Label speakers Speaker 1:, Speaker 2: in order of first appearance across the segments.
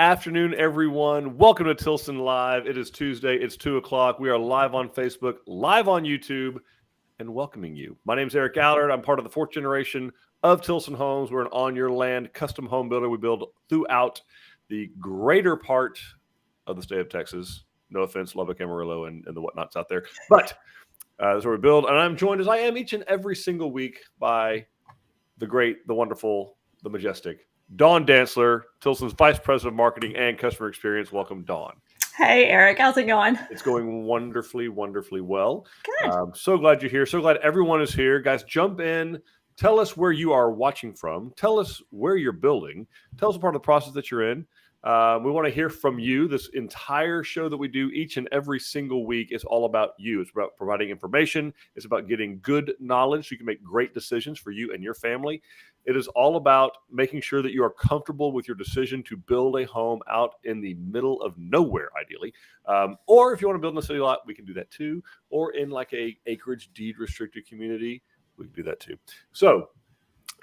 Speaker 1: afternoon, everyone. Welcome to Tilson Live. It is Tuesday. It's 2 o'clock. We are live on Facebook, live on YouTube, and welcoming you. My name is Eric Alarid. I'm part of the fourth generation of Tilson Homes. We're an on-your-land custom home builder. We build throughout the greater part of the state of Texas. No offense, Lubbock, Amarillo, and the whatnots out there. But that's where we build. And I'm joined, as I am each and every single week, by the great, the wonderful, the majestic Dawn Dantzler, Tilson's Vice President of Marketing and Customer Experience. Welcome, Dawn.
Speaker 2: Hey, Eric. How's it going?
Speaker 1: It's going wonderfully, wonderfully well.
Speaker 2: Good.
Speaker 1: So glad you're here. So glad everyone is here. Guys, jump in. Tell us where you are watching from. Tell us where you're building. Tell us a part of the process that you're in. We want to hear from you. This entire show that we do each and every single week is all about you. It's about providing information. It's about getting good knowledge so you can make great decisions for you and your family. It is all about making sure that you are comfortable with your decision to build a home out in the middle of nowhere, ideally. Or if you want to build in a city lot, we can do that too. Or in like a acreage deed restricted community, we can do that too. So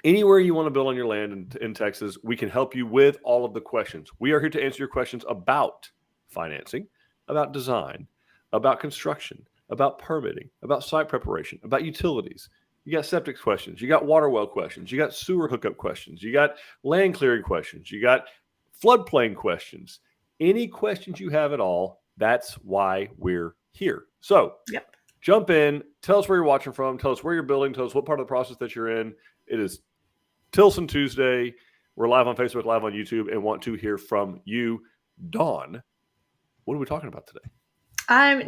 Speaker 1: anywhere you want to build on your land in Texas, we can help you with all of the questions. We are here to answer your questions about financing, about design, about construction, about permitting, about site preparation, about utilities. You got septic questions, you got water well questions, you got sewer hookup questions, you got land clearing questions, you got floodplain questions. Any questions you have at all, that's why we're here. So Jump in, tell us where you're watching from, tell us where you're building, tell us what part of the process that you're in. It is Tilson Tuesday. We're live on Facebook, live on YouTube, and want to hear from you. Dawn, what are we talking about today?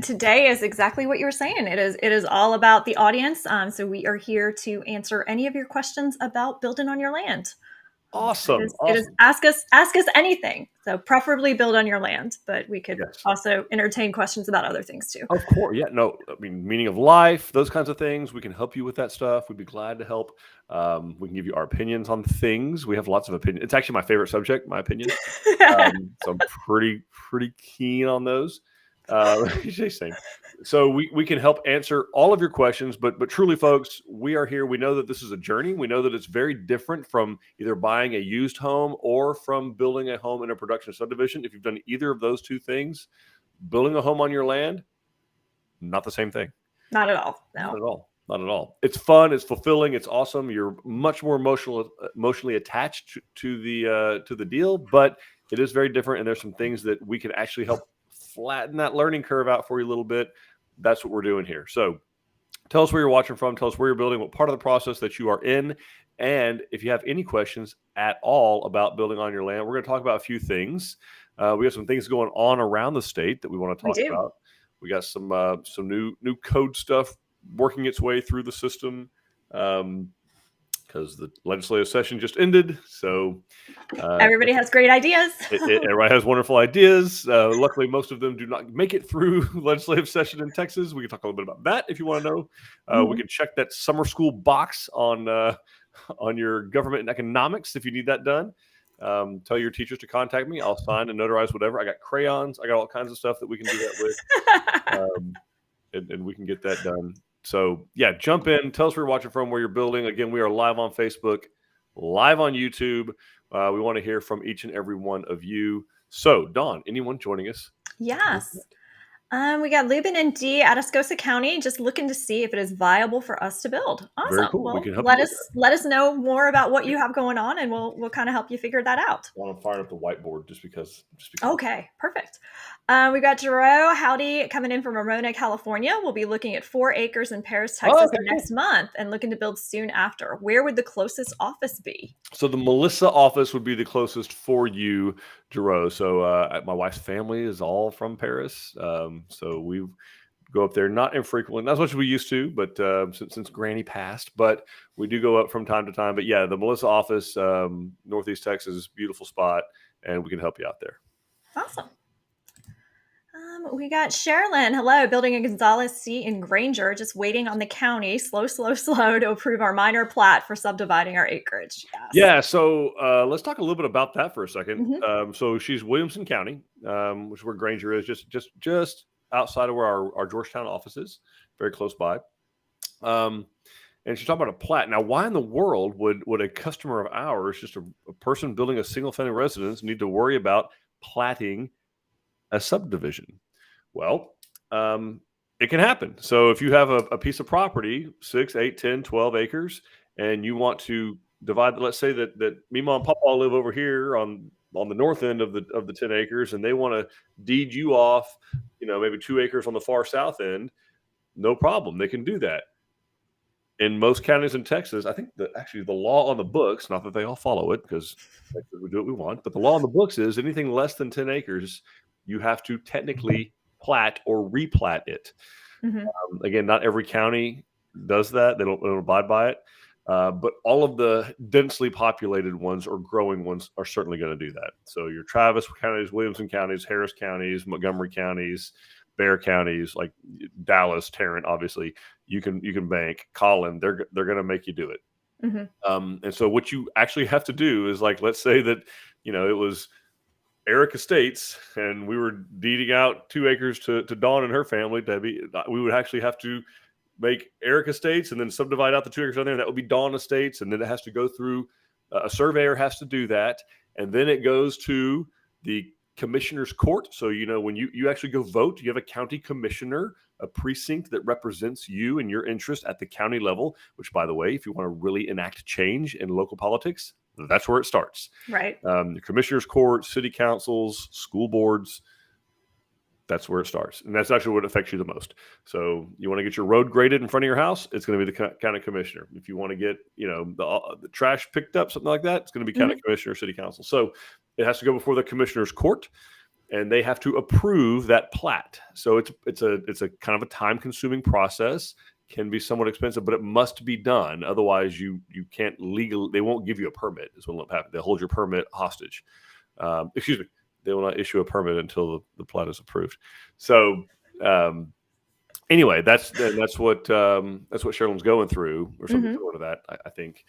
Speaker 2: Today is exactly what you were saying. It is all about the audience. So we are here to answer any of your questions about building on your land.
Speaker 1: Awesome.
Speaker 2: It is ask us anything. So preferably build on your land, but we could also entertain questions about other things too.
Speaker 1: Of course. Yeah. No, I mean, meaning of life, those kinds of things. We can help you with that stuff. We'd be glad to help. We can give you our opinions on things. We have lots of opinions. It's actually my favorite subject, my opinion. So I'm pretty keen on those. So we can help answer all of your questions, but truly, folks, we are here. We know that this is a journey. We know that it's very different from either buying a used home or from building a home in a production subdivision. If you've done either of those two things, building a home on your land, not the same thing.
Speaker 2: Not at all. No.
Speaker 1: Not at all. Not at all. It's fun. It's fulfilling. It's awesome. You're much more emotionally attached to the deal, but it is very different. And there's some things that we can actually help flatten that learning curve out for you a little bit. That's what we're doing here. So tell us where you're watching from. Tell us where you're building, what part of the process that you are in. And if you have any questions at all about building on your land, we're going to talk about a few things. We have some things going on around the state that we want to talk about. We got some new code stuff working its way through the system because the legislative session just ended. So
Speaker 2: everybody has great ideas.
Speaker 1: Everybody has wonderful ideas. Luckily, most of them do not make it through legislative session in Texas. We can talk a little bit about that if you want to know. We can check that summer school box on your government and economics if you need that done. Tell your teachers to contact me. I'll sign and notarize whatever. I got crayons. I got all kinds of stuff that we can do that with. And we can get that done. So, yeah, jump in. Tell us where you're watching from, where you're building. Again, we are live on Facebook, live on YouTube. We want to hear from each and every one of you. So, Dawn, anyone joining us?
Speaker 2: Yes. We got Lubin and Dee out of Atascosa County, just looking to see if it is viable for us to build. Awesome.
Speaker 1: Very cool.
Speaker 2: Well,
Speaker 1: we can help
Speaker 2: let us know more about what you have going on, and we'll kind of help you figure that out.
Speaker 1: I want to fire up the whiteboard just because.
Speaker 2: Okay, perfect. We got Jerome Howdy coming in from Ramona, California. We'll be looking at 4 acres in Paris, Texas next month and looking to build soon after. Where would the closest office be? So the
Speaker 1: Melissa office would be the closest for you, Jerome. So my wife's family is all from Paris. So we go up there not infrequently, not as much as we used to, but since Granny passed, but we do go up from time to time. But yeah, the Melissa office, Northeast Texas, beautiful spot, and we can help you out there.
Speaker 2: Awesome. We got Sherilyn. Hello, building a Gonzales C in Granger, just waiting on the county, slow to approve our minor plat for subdividing our acreage. Yes.
Speaker 1: Yeah, so let's talk a little bit about that for a second. So she's Williamson County, which is where Granger is, just outside of where our Georgetown office is, very close by. And she's talking about a plat. Now, why in the world would a customer of ours, just a person building a single-family residence, need to worry about platting a subdivision? Well, it can happen. So if you have a piece of property, 6, 8, 10, 12 acres, and you want to divide, let's say that me, mom, and papa live over here on the north end of the 10 acres, and they want to deed you off, maybe 2 acres on the far south end, no problem. They can do that. In most counties in Texas, I think actually the law on the books, not that they all follow it because we do what we want, but the law on the books is anything less than 10 acres, you have to technically plat or replat it. Again, not every county does that. They don't abide by it. But all of the densely populated ones or growing ones are certainly going to do that. So your Travis counties, Williamson counties, Harris counties, Montgomery counties, Bexar counties, like Dallas, Tarrant, obviously, you can bank. Collin, they're going to make you do it. And so what you actually have to do is, like, let's say that it was Eric Estates, and we were deeding out 2 acres to Dawn and her family, Debbie. We would actually have to make Eric Estates and then subdivide out the 2 acres on there. That would be Dawn Estates, and then it has to go through a surveyor has to do that, and then it goes to the commissioner's court. So when you actually go vote, you have a county commissioner, a precinct that represents you and your interest at the county level. Which, by the way, if you want to really enact change in local politics, that's where it starts.
Speaker 2: Right.
Speaker 1: The commissioner's court, city councils, school boards. That's where it starts. And that's actually what affects you the most. So you want to get your road graded in front of your house, it's going to be the county commissioner. If you want to get, the trash picked up, something like that, it's going to be county commissioner, city council. So it has to go before the commissioner's court, and they have to approve that plat. So it's a kind of a time-consuming process, can be somewhat expensive, but it must be done. Otherwise, you can't legally, they won't give you a permit, is what will happen. They'll hold your permit hostage. Excuse me. They will not issue a permit until the plat is approved. So anyway, that's what Sherilyn's going through, or something similar to that, I think.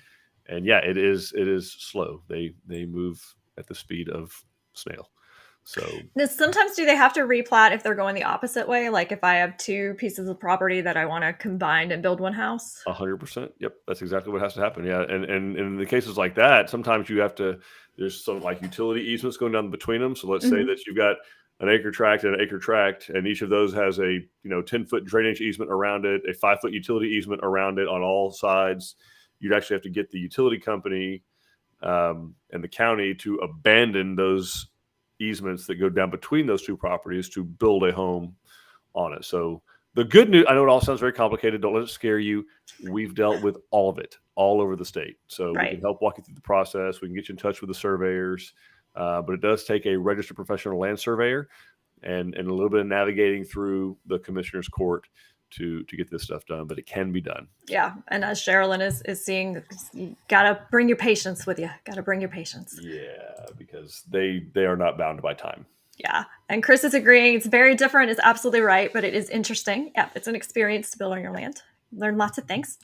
Speaker 1: And yeah, it is slow. They move at the speed of snail. So
Speaker 2: sometimes do they have to replat if they're going the opposite way? Like if I have 2 pieces of property that I want to combine and build one house?
Speaker 1: 100%. Yep. That's exactly what has to happen. Yeah. And in the cases like that, sometimes you have to, there's some like utility easements going down between them. So let's say that you've got an acre tract and an acre tract, and each of those has a 10-foot drainage easement around it, a 5-foot utility easement around it on all sides. You'd actually have to get the utility company and the county to abandon those easements that go down between those 2 properties to build a home on it. So the good news, I know it all sounds very complicated. Don't let it scare you. We've dealt with all of it all over the state. So we can help walk you through the process. We can get you in touch with the surveyors. But it does take a registered professional land surveyor and a little bit of navigating through the commissioner's court to get this stuff done, but it can be done.
Speaker 2: Yeah. And as Sherilyn is seeing, you got to bring your patience with you. Got to bring your patience.
Speaker 1: Yeah, because they are not bound by time.
Speaker 2: Yeah. And Chris is agreeing. It's very different. It's absolutely right, but it is interesting. Yeah. It's an experience to build on your land. Learn lots of things.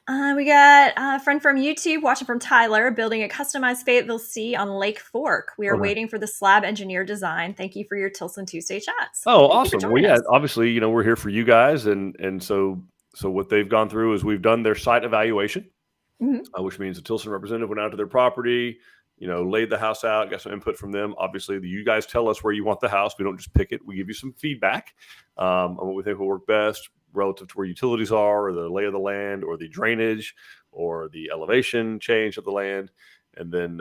Speaker 2: We got a friend from YouTube watching from Tyler, building a customized Fayetteville C on Lake Fork. We are waiting for the slab engineer design. Thank you for your Tilson Tuesday chats.
Speaker 1: Oh, awesome. Well, yeah, obviously, we're here for you guys. And so what they've gone through is we've done their site evaluation, which means the Tilson representative went out to their property, laid the house out, got some input from them. Obviously, you guys tell us where you want the house. We don't just pick it. We give you some feedback on what we think will work best relative to where utilities are, or the lay of the land, or the drainage, or the elevation change of the land. And then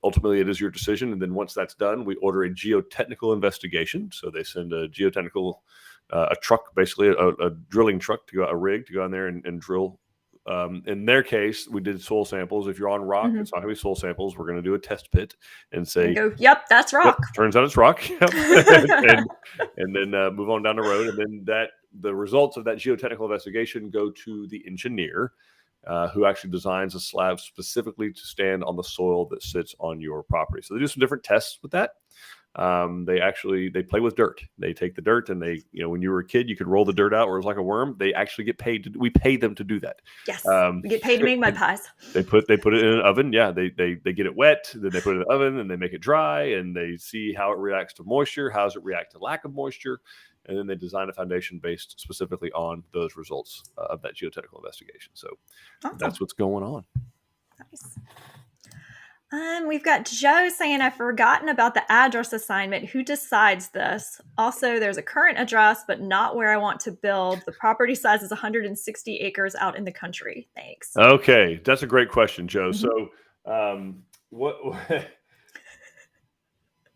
Speaker 1: ultimately it is your decision. And then once that's done, we order a geotechnical investigation. So they send a geotechnical, a truck, basically a drilling truck, a rig to go in there and drill. In their case, we did soil samples. If you're on rock, it's not going to be soil samples. We're going to do a test pit and say,
Speaker 2: yep, that's rock.
Speaker 1: Yep, turns out it's rock. Yep. and then move on down the road. And then the results of that geotechnical investigation go to the engineer who actually designs a slab specifically to stand on the soil that sits on your property. So they do some different tests with that. They play with dirt. They take the dirt and they, when you were a kid, you could roll the dirt out where it was like a worm. They actually get paid we pay them to do that.
Speaker 2: Yes. We get paid to make mud pies.
Speaker 1: They put it in an oven. Yeah. They get it wet, then they put it in the oven and they make it dry and they see how it reacts to moisture. How does it react to lack of moisture? And then they design a foundation based specifically on those results of that geotechnical investigation. So That's what's going on.
Speaker 2: Nice. We've got Joe saying, I've forgotten about the address assignment. Who decides this? Also, there's a current address, but not where I want to build. The property size is 160 acres out in the country. Thanks.
Speaker 1: Okay, that's a great question, Joe.
Speaker 2: Mhm.
Speaker 1: So, what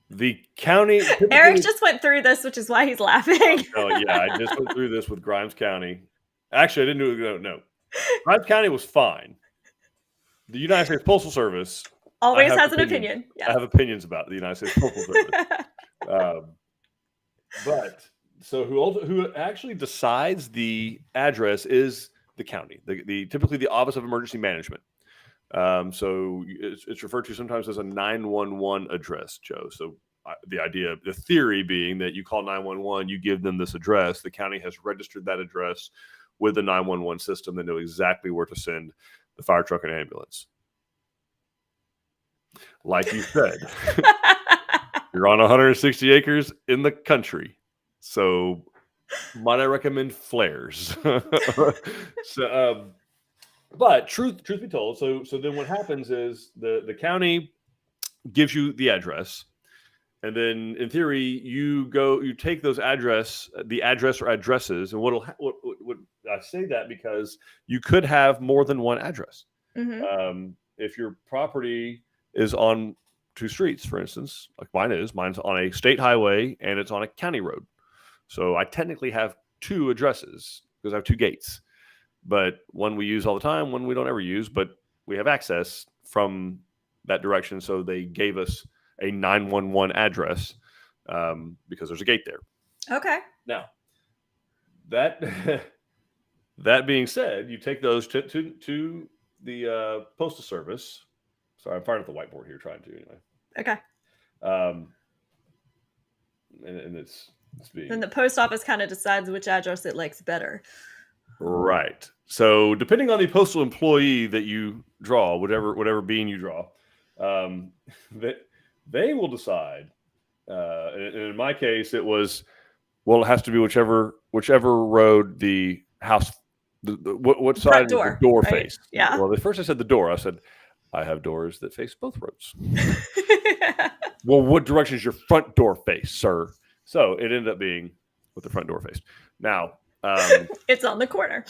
Speaker 1: the county?
Speaker 2: Eric just went through this, which is why he's laughing.
Speaker 1: Oh yeah, I just went through this with Grimes County. Actually, I didn't do it. No, Grimes County was fine. The United States Postal Service
Speaker 2: Always has an opinion.
Speaker 1: Yes. I have opinions about the United States Postal Service. But so who actually decides the address is the county, the typically the Office of Emergency Management. So it's referred to sometimes as a 911 address, Joe. So the theory being that you call 911, you give them this address. The county has registered that address with the 911 system. They know exactly where to send the fire truck and ambulance. Like you said, you're on 160 acres in the country. So might I recommend flares? But truth be told, so then what happens is the county gives you the address, and then in theory you take those the address or addresses, and what I say that because you could have more than one address.
Speaker 2: Mm-hmm.
Speaker 1: If your property is on two streets, for instance, like mine's on a state highway and it's on a county road. So I technically have two addresses because I have two gates, but one we use all the time, one we don't ever use, but we have access from that direction. So they gave us a 911 address because there's a gate there.
Speaker 2: Okay.
Speaker 1: Now, that being said, you take those to the Postal Service. Sorry, I'm firing at the whiteboard here trying to anyway.
Speaker 2: Okay.
Speaker 1: And it's being...
Speaker 2: Then the post office kind of decides which address it likes better.
Speaker 1: Right. So depending on the postal employee that you draw, whatever being you draw, that they will decide. And in my case, it was, well, it has to be whichever road the house, what side does the door face?
Speaker 2: Yeah.
Speaker 1: Well, at first I said the door. I said, I have doors that face both roads. Well, what direction is your front door face, sir? So it ended up being with the front door faced. Now,
Speaker 2: it's on the corner.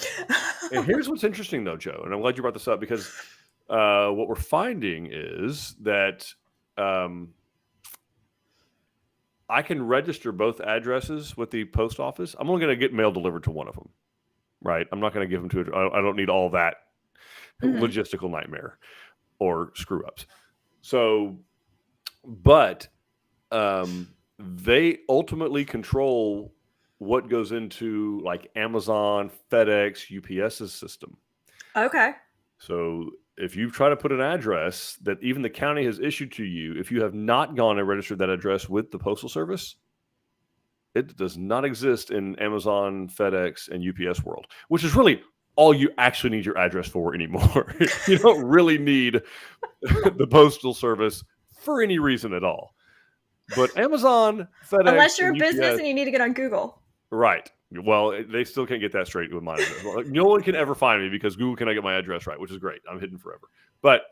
Speaker 1: And here's what's interesting, though, Joe, and I'm glad you brought this up because what we're finding is that I can register both addresses with the post office. I'm only going to get mail delivered to one of them, right? I'm not going to give them to I don't need all that logistical nightmare or screw ups. So, but they ultimately control what goes into like Amazon, FedEx, UPS's system.
Speaker 2: Okay.
Speaker 1: So if you try to put an address that even the county has issued to you, if you have not gone and registered that address with the Postal Service, it does not exist in Amazon, FedEx, and UPS world, which is really all you actually need your address for anymore. You don't really need the Postal Service for any reason at all. But Amazon, FedEx,
Speaker 2: unless you're a
Speaker 1: UPS,
Speaker 2: business and you need to get on Google.
Speaker 1: Right. Well, they still can't get that straight with my address. No one can ever find me because Google cannot get my address right, which is great. I'm hidden forever. But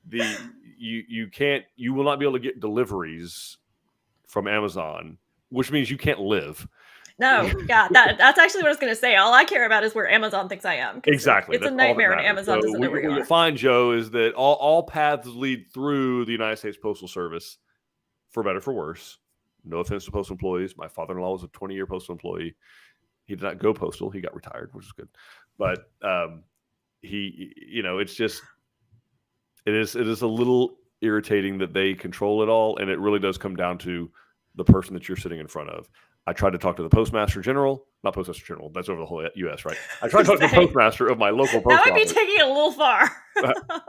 Speaker 1: you will not be able to get deliveries from Amazon, which means you can't live.
Speaker 2: No, yeah, that's actually what I was going to say. All I care about is where Amazon thinks I am.
Speaker 1: Exactly.
Speaker 2: It's a nightmare when Amazon doesn't know where you are.
Speaker 1: What you'll find, Joe, is that all paths lead through the United States Postal Service, for better, for worse. No offense to postal employees. My father-in-law was a 20-year postal employee. He did not go postal. He got retired, which is good. But it's just, it is a little irritating that they control it all. And it really does come down to the person that you're sitting in front of. I tried to talk to the Postmaster General, not Postmaster General. That's over the whole U.S., right? I tried to talk to the Postmaster of my local post office.
Speaker 2: That might be taking it a little far.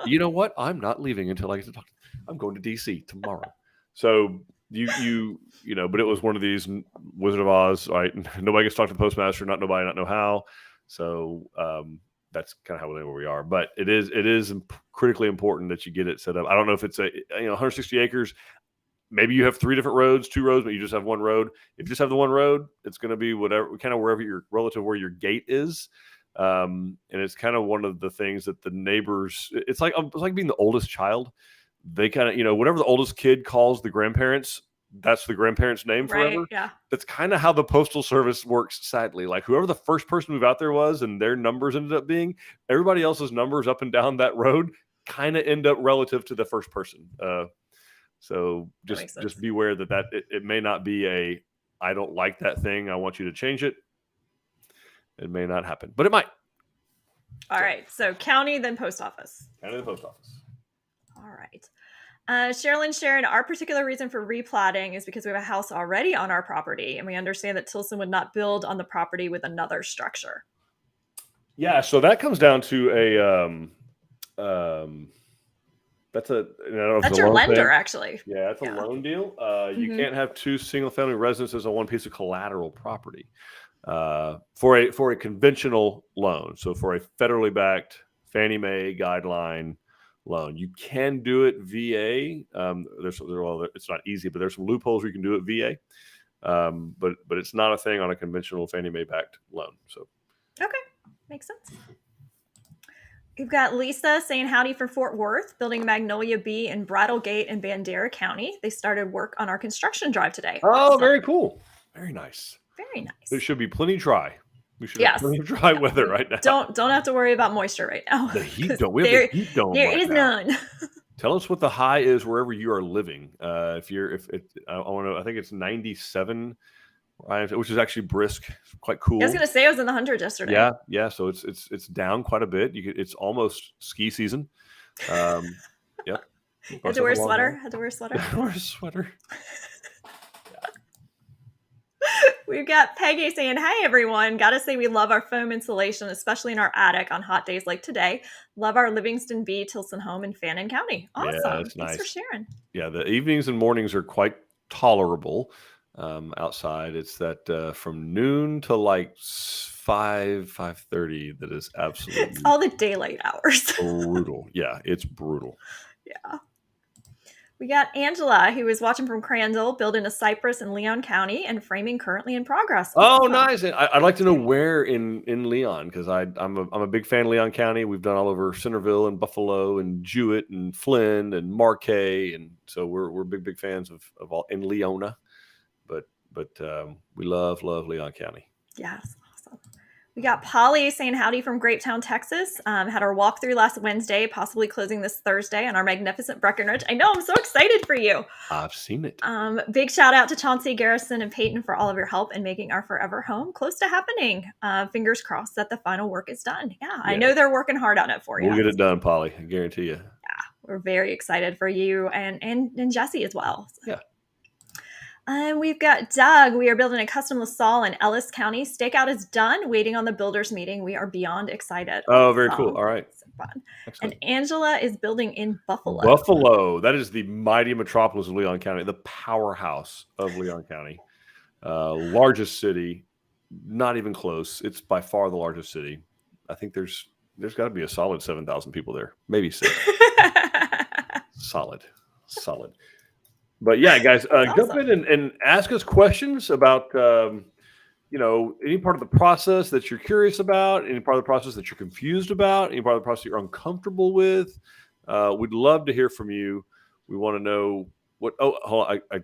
Speaker 1: You know what? I'm not leaving until I get to talk. I'm going to D.C. tomorrow. So but it was one of these Wizard of Oz, right? Nobody gets to talk to the Postmaster, not know how. So that's kind of how we are. But it is critically important that you get it set up. I don't know if it's 160 acres. Maybe you have 3 different roads, 2 roads, but you just have one road. If you just have the one road, it's going to be wherever your relative where your gate is. And it's kind of one of the things that the neighbors. It's like being the oldest child. they kind of, whatever the oldest kid calls the grandparents, that's the grandparents' name
Speaker 2: Right.
Speaker 1: forever.
Speaker 2: Yeah.
Speaker 1: That's kind of how the Postal Service works, sadly. Like whoever the first person to move out there was and their numbers ended up being, everybody else's numbers up and down that road kind of end up relative to the first person. So just beware that it may not be I don't like that thing, I want you to change it. It may not happen, but it might.
Speaker 2: All right. So county, then post office.
Speaker 1: County, then post office.
Speaker 2: All right. Sherilyn Sharon, our particular reason for replatting is because we have a house already on our property, and we understand that Tilson would not build on the property with another structure.
Speaker 1: Yeah, so that comes down to that's
Speaker 2: your lender, actually.
Speaker 1: Yeah, that's a loan deal. You can't have two single-family residences on one piece of collateral property for a conventional loan. So for a federally backed Fannie Mae guideline loan, you can do it VA. It's not easy, but there's some loopholes where you can do it VA. But it's not a thing on a conventional Fannie Mae backed loan. So
Speaker 2: okay, makes sense. We've got Lisa saying howdy from Fort Worth, building Magnolia B in Brattlegate in Bandera County. They started work on our construction drive today.
Speaker 1: Oh, very cool. Very nice.
Speaker 2: Very nice.
Speaker 1: There should be plenty dry. We should have plenty of dry weather right now.
Speaker 2: Don't have to worry about moisture right now.
Speaker 1: The heat dome. We have the heat dome.
Speaker 2: There is none.
Speaker 1: Tell us what the high is wherever you are living. I think it's 97, which is actually brisk, quite cool.
Speaker 2: I was going to say I was in the 100s yesterday.
Speaker 1: Yeah. So it's down quite a bit. It's almost ski season. Yep.
Speaker 2: Had to wear a sweater.
Speaker 1: Wear a sweater.
Speaker 2: We've got Peggy saying, hey, everyone. Got to say we love our foam insulation, especially in our attic on hot days like today. Love our Livingston B Tilson home in Fannin County. Awesome.
Speaker 1: Yeah, that's
Speaker 2: Thanks
Speaker 1: nice.
Speaker 2: for sharing.
Speaker 1: Yeah, the evenings and mornings are quite tolerable outside. It's that from noon to like 5:30 that is absolutely
Speaker 2: it's all the daylight hours.
Speaker 1: brutal. Yeah, it's brutal.
Speaker 2: Yeah. We got Angela, who is watching from Crandall, building a cypress in Leon County and framing currently in progress.
Speaker 1: Oh, nice. I'd like to know where in Leon, because I'm a big fan of Leon County. We've done all over Centerville and Buffalo and Jewett and Flynn and Marquay, and so we're big fans of all in Leona. But we love Leon County.
Speaker 2: Yes, awesome. We got Polly saying howdy from Grapetown, Texas. Had our walkthrough last Wednesday, possibly closing this Thursday on our magnificent Breckenridge. I know, I'm so excited for you.
Speaker 1: I've seen it.
Speaker 2: Big shout out to Chauncey, Garrison, and Peyton for all of your help in making our forever home close to happening. Fingers crossed that the final work is done. Yeah, I know they're working hard on it for you.
Speaker 1: We'll get it done, Polly. I guarantee you.
Speaker 2: Yeah, we're very excited for you and Jesse as well. So.
Speaker 1: Yeah.
Speaker 2: We've got Doug. We are building a custom LaSalle in Ellis County. Stakeout is done. Waiting on the builders meeting. We are beyond excited.
Speaker 1: Oh, very cool. All right.
Speaker 2: So fun. And Angela is building in Buffalo.
Speaker 1: Buffalo. That is the mighty metropolis of Leon County, the powerhouse of Leon County. Largest city. Not even close. It's by far the largest city. I think there's got to be a solid 7,000 people there. Maybe 6. Solid. But yeah, guys, jump in and ask us questions about, any part of the process that you're curious about, any part of the process that you're confused about, any part of the process you're uncomfortable with. We'd love to hear from you. We want to know what. Oh, hold on, I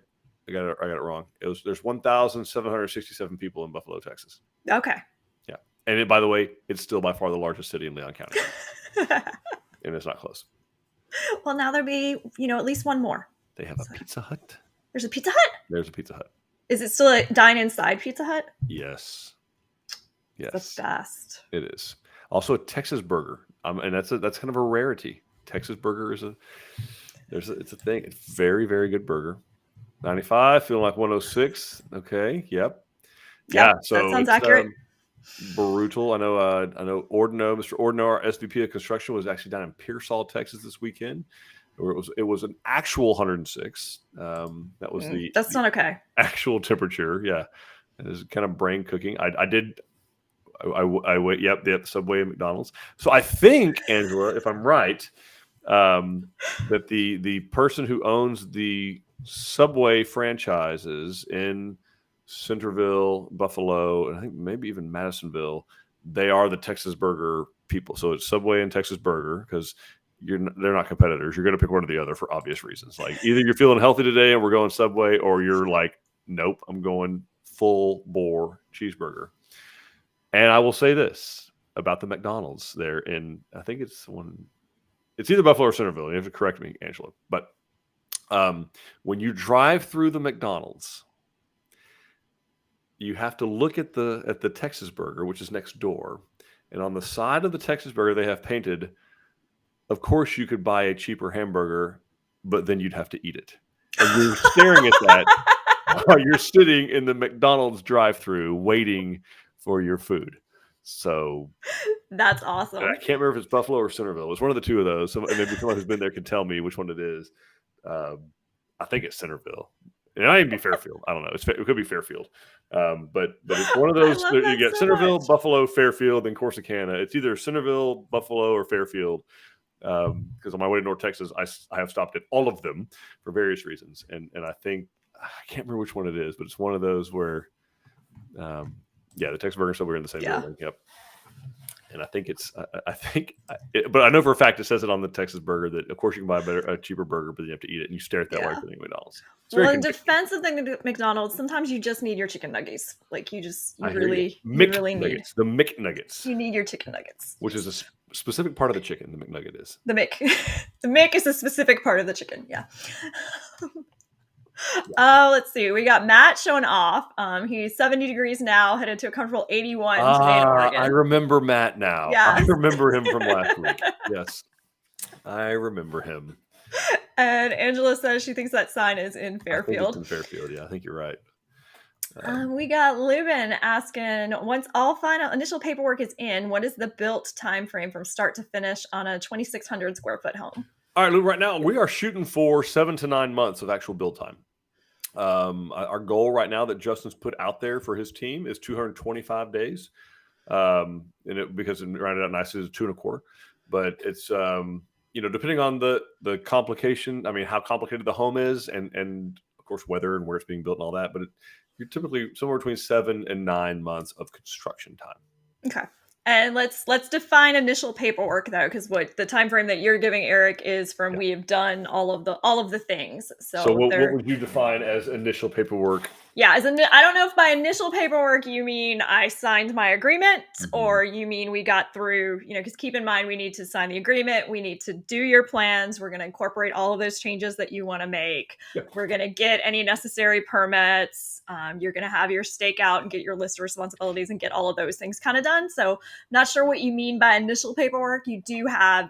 Speaker 1: got it wrong. There's 1,767 people in Buffalo, Texas.
Speaker 2: Okay.
Speaker 1: Yeah, and by the way, it's still by far the largest city in Leon County, and it's not close.
Speaker 2: Well, now there'll be, at least one more.
Speaker 1: They have a Pizza Hut.
Speaker 2: There's a Pizza Hut?
Speaker 1: There's a Pizza Hut.
Speaker 2: Is it still a dine inside Pizza Hut?
Speaker 1: Yes.
Speaker 2: The best.
Speaker 1: It is. Also a Texas burger. And that's kind of a rarity. Texas burger is it's a thing. It's very, very good burger. 95, feeling like 106. Okay. Yep. Yeah. So
Speaker 2: that sounds accurate.
Speaker 1: Brutal. I know Ordino, Mr. Ordino, our SVP of construction, was actually down in Pearsall, Texas this weekend. It was an actual 106. That was
Speaker 2: that's not okay.
Speaker 1: Actual temperature. Yeah, it was kind of brain cooking. I wait. Yep, Subway and McDonald's. So I think, Angela, if I'm right, that the person who owns the Subway franchises in Centerville, Buffalo, and I think maybe even Madisonville, they are the Texas Burger people. So it's Subway and Texas Burger, because they're not competitors. You're going to pick one or the other for obvious reasons. Like either you're feeling healthy today and we're going Subway, or you're like, nope, I'm going full bore cheeseburger. And I will say this about the McDonald's there in, I think it's either Buffalo or Centerville. You have to correct me, Angela. But when you drive through the McDonald's, you have to look at the Texas Burger, which is next door. And on the side of the Texas Burger, they have painted, of course, you could buy a cheaper hamburger, but then you'd have to eat it. And you're staring at that while you're sitting in the McDonald's drive-thru waiting for your food. So
Speaker 2: that's awesome.
Speaker 1: I can't remember if it's Buffalo or Centerville. It's one of the two of those. So maybe someone who's been there can tell me which one it is. I think it's Centerville. It might even be Fairfield. I don't know. It could be Fairfield. But it's one of those. You get Centerville, much. Buffalo, Fairfield, and Corsicana. It's either Centerville, Buffalo, or Fairfield. Because on my way to North Texas, I have stopped at all of them for various reasons. And I think, I can't remember which one it is, but it's one of those where, the Texas Burger Subway are in the same building. Yep. And I think but I know for a fact it says it on the Texas Burger that, of course, you can buy a cheaper burger, but you have to eat it, and you stare at that while you're eating McDonald's.
Speaker 2: Well, in defense of the McDonald's, sometimes you just need your chicken nuggets. Like you really need
Speaker 1: the McNuggets.
Speaker 2: You need your chicken nuggets,
Speaker 1: which is a specific part of the chicken. The McNugget is
Speaker 2: the Mc. The Mc is a specific part of the chicken. Yeah. Let's see. We got Matt showing off. He's 70 degrees now, headed to a comfortable 81 today in Oregon.
Speaker 1: I remember Matt now. Yes. I remember him from last week. Yes. I remember him.
Speaker 2: And Angela says she thinks that sign is in Fairfield.
Speaker 1: I think it's in Fairfield, yeah. I think you're right.
Speaker 2: We got Lubin asking, once all final initial paperwork is in, what is the built time frame from start to finish on a 2,600 square foot home?
Speaker 1: All right, Lou, right now we are shooting for 7 to 9 months of actual build time. Our goal right now that Justin's put out there for his team is 225 days. Because it rounded out nicely is 2.25. But it's depending on the complication, I mean, how complicated the home is, and of course weather and where it's being built and all that. But you're typically somewhere between 7 and 9 months of construction time.
Speaker 2: Okay. And let's define initial paperwork though, because what the time frame that you're giving, Eric, is from we have done all of the things. So
Speaker 1: what would you define as initial paperwork?
Speaker 2: Yeah, I don't know if by initial paperwork you mean I signed my agreement, or you mean we got through, because keep in mind we need to sign the agreement, we need to do your plans, we're going to incorporate all of those changes that you want to make, we're going to get any necessary permits, you're going to have your stakeout and get your list of responsibilities and get all of those things kind of done. So not sure what you mean by initial paperwork. You do have,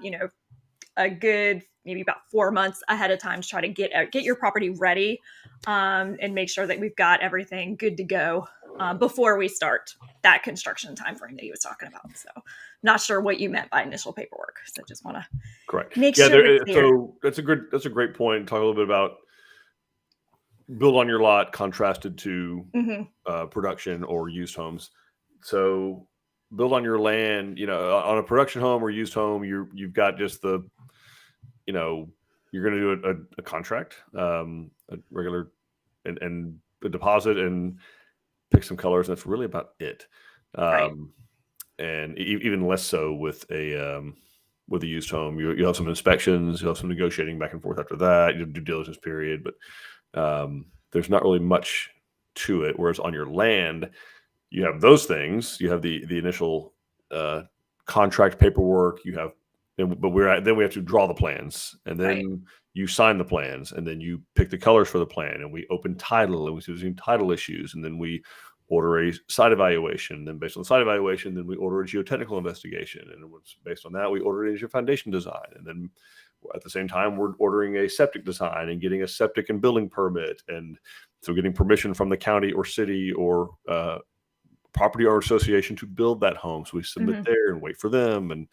Speaker 2: a good maybe about 4 months ahead of time to try to get your property ready and make sure that we've got everything good to go before we start that construction time frame that he was talking about. So not sure what you meant by initial paperwork. So just want to make sure.
Speaker 1: So that's a great point. Talk a little bit about build on your lot contrasted to production or used homes. So build on your land, on a production home or used home, you've got just you're going to do a contract, a regular and a deposit and pick some colors. And that's really about it. And even less so with a used home, you have some inspections, you have some negotiating back and forth after that, you have due diligence period, but there's not really much to it. Whereas on your land, you have those things. You have the initial contract paperwork. But we have to draw the plans, and then you sign the plans, and then you pick the colors for the plan, and we open title, and we see title issues, and then we order a site evaluation. Then based on the site evaluation, then we order a geotechnical investigation, and based on that, we order a foundation design, and then at the same time, we're ordering a septic design and getting a septic and building permit, and so getting permission from the county or city or property owner association to build that home. So we submit there and wait for them, and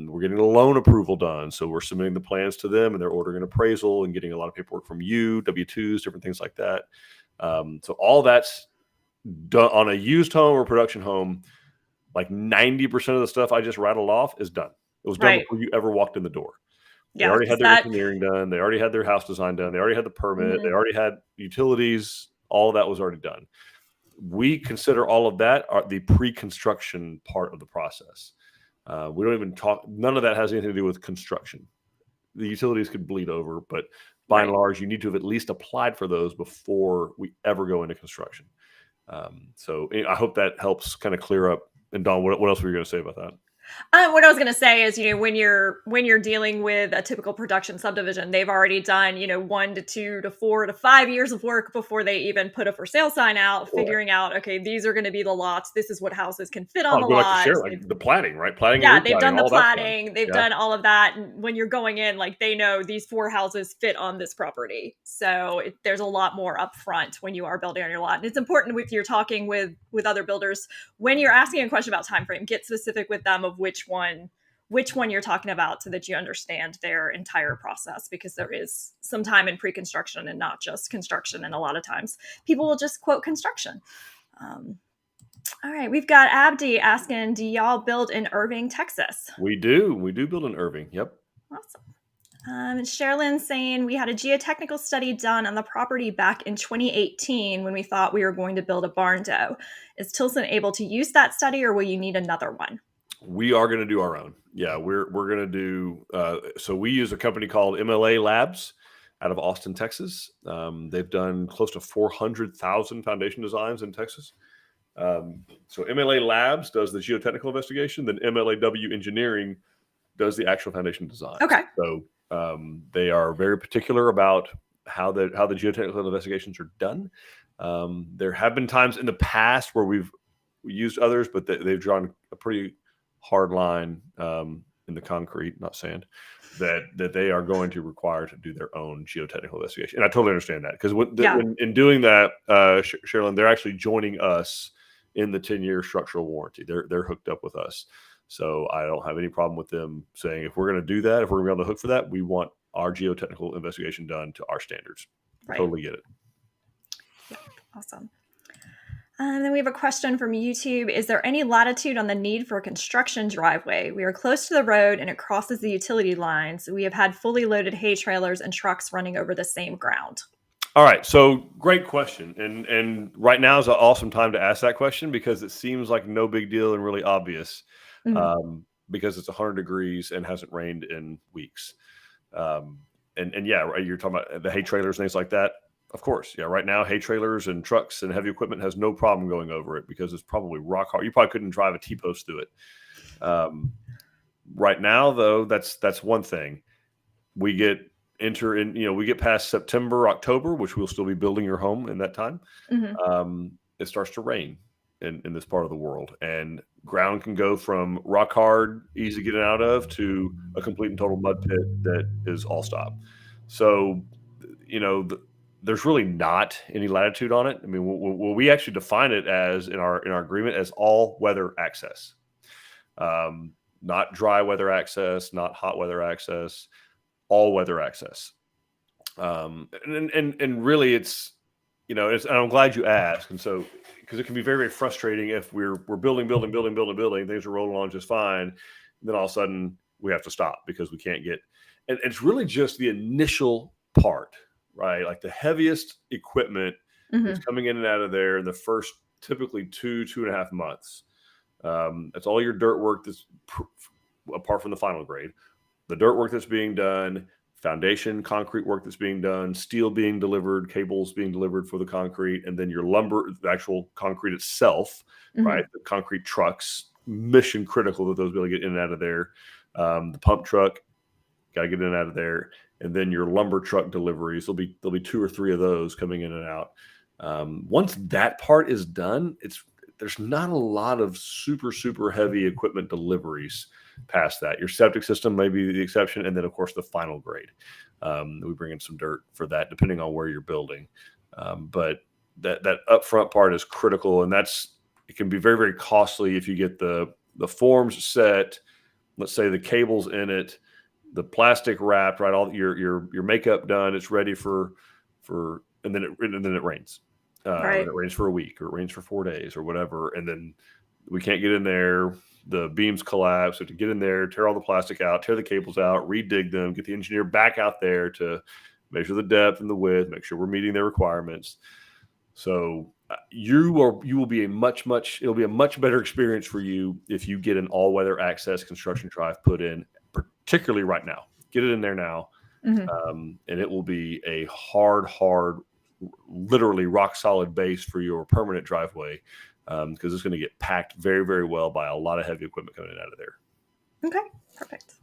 Speaker 1: we're getting a loan approval done. So we're submitting the plans to them, and they're ordering an appraisal and getting a lot of paperwork from you, W-2s, different things like that. So all that's done on a used home or production home. Like 90% of the stuff I just rattled off is done. It was done before you ever walked in the door. They already had their engineering done. They already had their house design done. They already had the permit. They already had utilities. All of that was already done. We consider all of that the pre-construction part of the process. We don't even talk. None of that has anything to do with construction. The utilities could bleed over, but by and large, you need to have at least applied for those before we ever go into construction. So I hope that helps kind of clear up. And Dawn, what else were you going to say about that?
Speaker 2: What I was going to say is, when you're dealing with a typical production subdivision, they've already done, 1 to 2 to 4 to 5 years of work before they even put a for sale sign out, figuring out, okay, these are going to be the lots. This is what houses can fit on the lot.
Speaker 1: Like the planning, right? Planning.
Speaker 2: Yeah, they've done the planning. They've done all of that. And when you're going in, like, they know these 4 houses fit on this property. So there's a lot more upfront when you are building on your lot. And it's important if you're talking with other builders, when you're asking a question about time frame, get specific with them of which one you're talking about, so that you understand their entire process, because there is some time in pre-construction and not just construction. And a lot of times people will just quote construction. All right, we've got Abdi asking, do y'all build in Irving, Texas?
Speaker 1: We do build in Irving. Yep.
Speaker 2: Awesome. Sherilyn saying, we had a geotechnical study done on the property back in 2018 when we thought we were going to build a barn dough. Is Tilson able to use that study, or will you need another one?
Speaker 1: We are going to do our own. Yeah, we're going to do. So we use a company called MLA Labs out of Austin, Texas. They've done close to 400,000 foundation designs in Texas. So MLA Labs does the geotechnical investigation, then MLAW Engineering does the actual foundation design.
Speaker 2: Okay.
Speaker 1: So they are very particular about how the geotechnical investigations are done. There have been times in the past where we used others, but they've drawn a pretty hard line in the concrete, not sand, that they are going to require to do their own geotechnical investigation. And I totally understand that, because in doing that, Sherilyn, they're actually joining us in the 10-year structural warranty. They're hooked up with us. So I don't have any problem with them saying, if we're going to do that, if we're going to be on the hook for that, we want our geotechnical investigation done to our standards. Right. Totally get it.
Speaker 2: Yeah, awesome. And then we have a question from YouTube. Is there any latitude on the need for a construction driveway? We are close to the road and it crosses the utility lines. We have had fully loaded hay trailers and trucks running over the same ground.
Speaker 1: All right. So great question. And right now is an awesome time to ask that question, because it seems like no big deal and really obvious, because it's 100 degrees and hasn't rained in weeks. And yeah, you're talking about the hay trailers and things like that. Of course. Yeah. Right now, hay trailers and trucks and heavy equipment has no problem going over it, because it's probably rock hard. You probably couldn't drive a T-post through it. Right now, though, that's one thing. We get past September, October, which we'll still be building your home in that time. It starts to rain in this part of the world, and ground can go from rock hard, easy to get out of, to a complete and total mud pit that is all stop. So, there's really not any latitude on it. I mean, we actually define it as in our agreement as all weather access, not dry weather access, not hot weather access, all weather access. And really, it's and I'm glad you asked. And so, because it can be very, very frustrating if we're building, things are rolling along just fine, and then all of a sudden we have to stop because we can't get. And it's really just the initial part. Right, like the heaviest equipment is coming in and out of there in the first typically 2.5 months. That's all your dirt work that's apart from the final grade. The dirt work that's being done, foundation, concrete work that's being done, steel being delivered, cables being delivered for the concrete, and then your lumber, the actual concrete itself, right? The concrete trucks, mission critical that those be able to get in and out of there. The pump truck, got to get in and out of there. And then your lumber truck deliveries, there'll be 2 or 3 of those coming in and out. Once that part is done, there's not a lot of super, super heavy equipment deliveries past that. Your septic system may be the exception, and then of course the final grade. We bring in some dirt for that, depending on where you're building. But that upfront part is critical, and it can be very, very costly if you get the forms set. Let's say the cables in it, the plastic wrapped, right? All your makeup done. It's ready for, and then it rains. Right. And it rains for a week, or it rains for 4 days, or whatever, and then we can't get in there. The beams collapse. So to get in there, tear all the plastic out, tear the cables out, re-dig them, get the engineer back out there to measure the depth and the width, make sure we're meeting their requirements. So you will be it'll be a much better experience for you if you get an all-weather access construction drive put in, particularly right now. Get it in there now. And it will be a hard, literally rock solid base for your permanent driveway, because it's going to get packed very, very well by a lot of heavy equipment coming in out of there.
Speaker 2: Okay, perfect.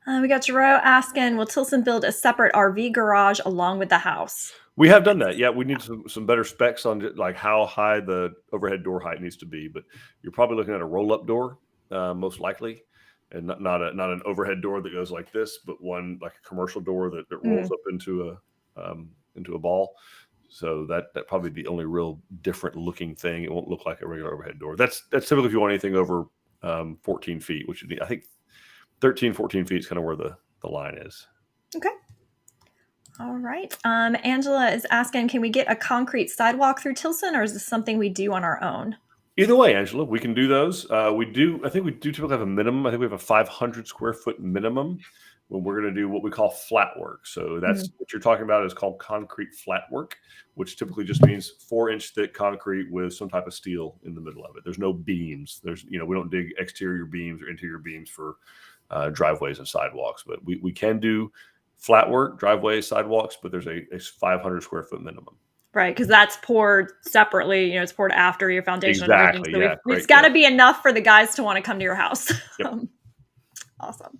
Speaker 2: We got Jerome asking, will Tilson build a separate RV garage along with the house?
Speaker 1: We have done that. Yeah, we need some better specs on like how high the overhead door height needs to be, but you're probably looking at a roll-up door, most likely, and not an overhead door that goes like this, but one like a commercial door that rolls up into a ball. So that probably be the only real different looking thing. It won't look like a regular overhead door. That's typically if you want anything over 14 feet, which I think 13, 14 feet is kind of where the line is.
Speaker 2: Okay. All right. Angela is asking, can we get a concrete sidewalk through Tilson, or is this something we do on our own?
Speaker 1: Either way, Angela, we can do those. I think we do typically have a minimum. I think we have a 500 square foot minimum when we're going to do what we call flat work. So that's what you're talking about is called concrete flat work, which typically just means 4-inch thick concrete with some type of steel in the middle of it. There's no beams. We don't dig exterior beams or interior beams for driveways and sidewalks, but we can do flat work, driveways, sidewalks, but there's a 500 square foot minimum.
Speaker 2: Right, because that's poured separately. It's poured after your foundation.
Speaker 1: Exactly.
Speaker 2: So it's got to be enough for the guys to want to come to your house. Yep. Awesome.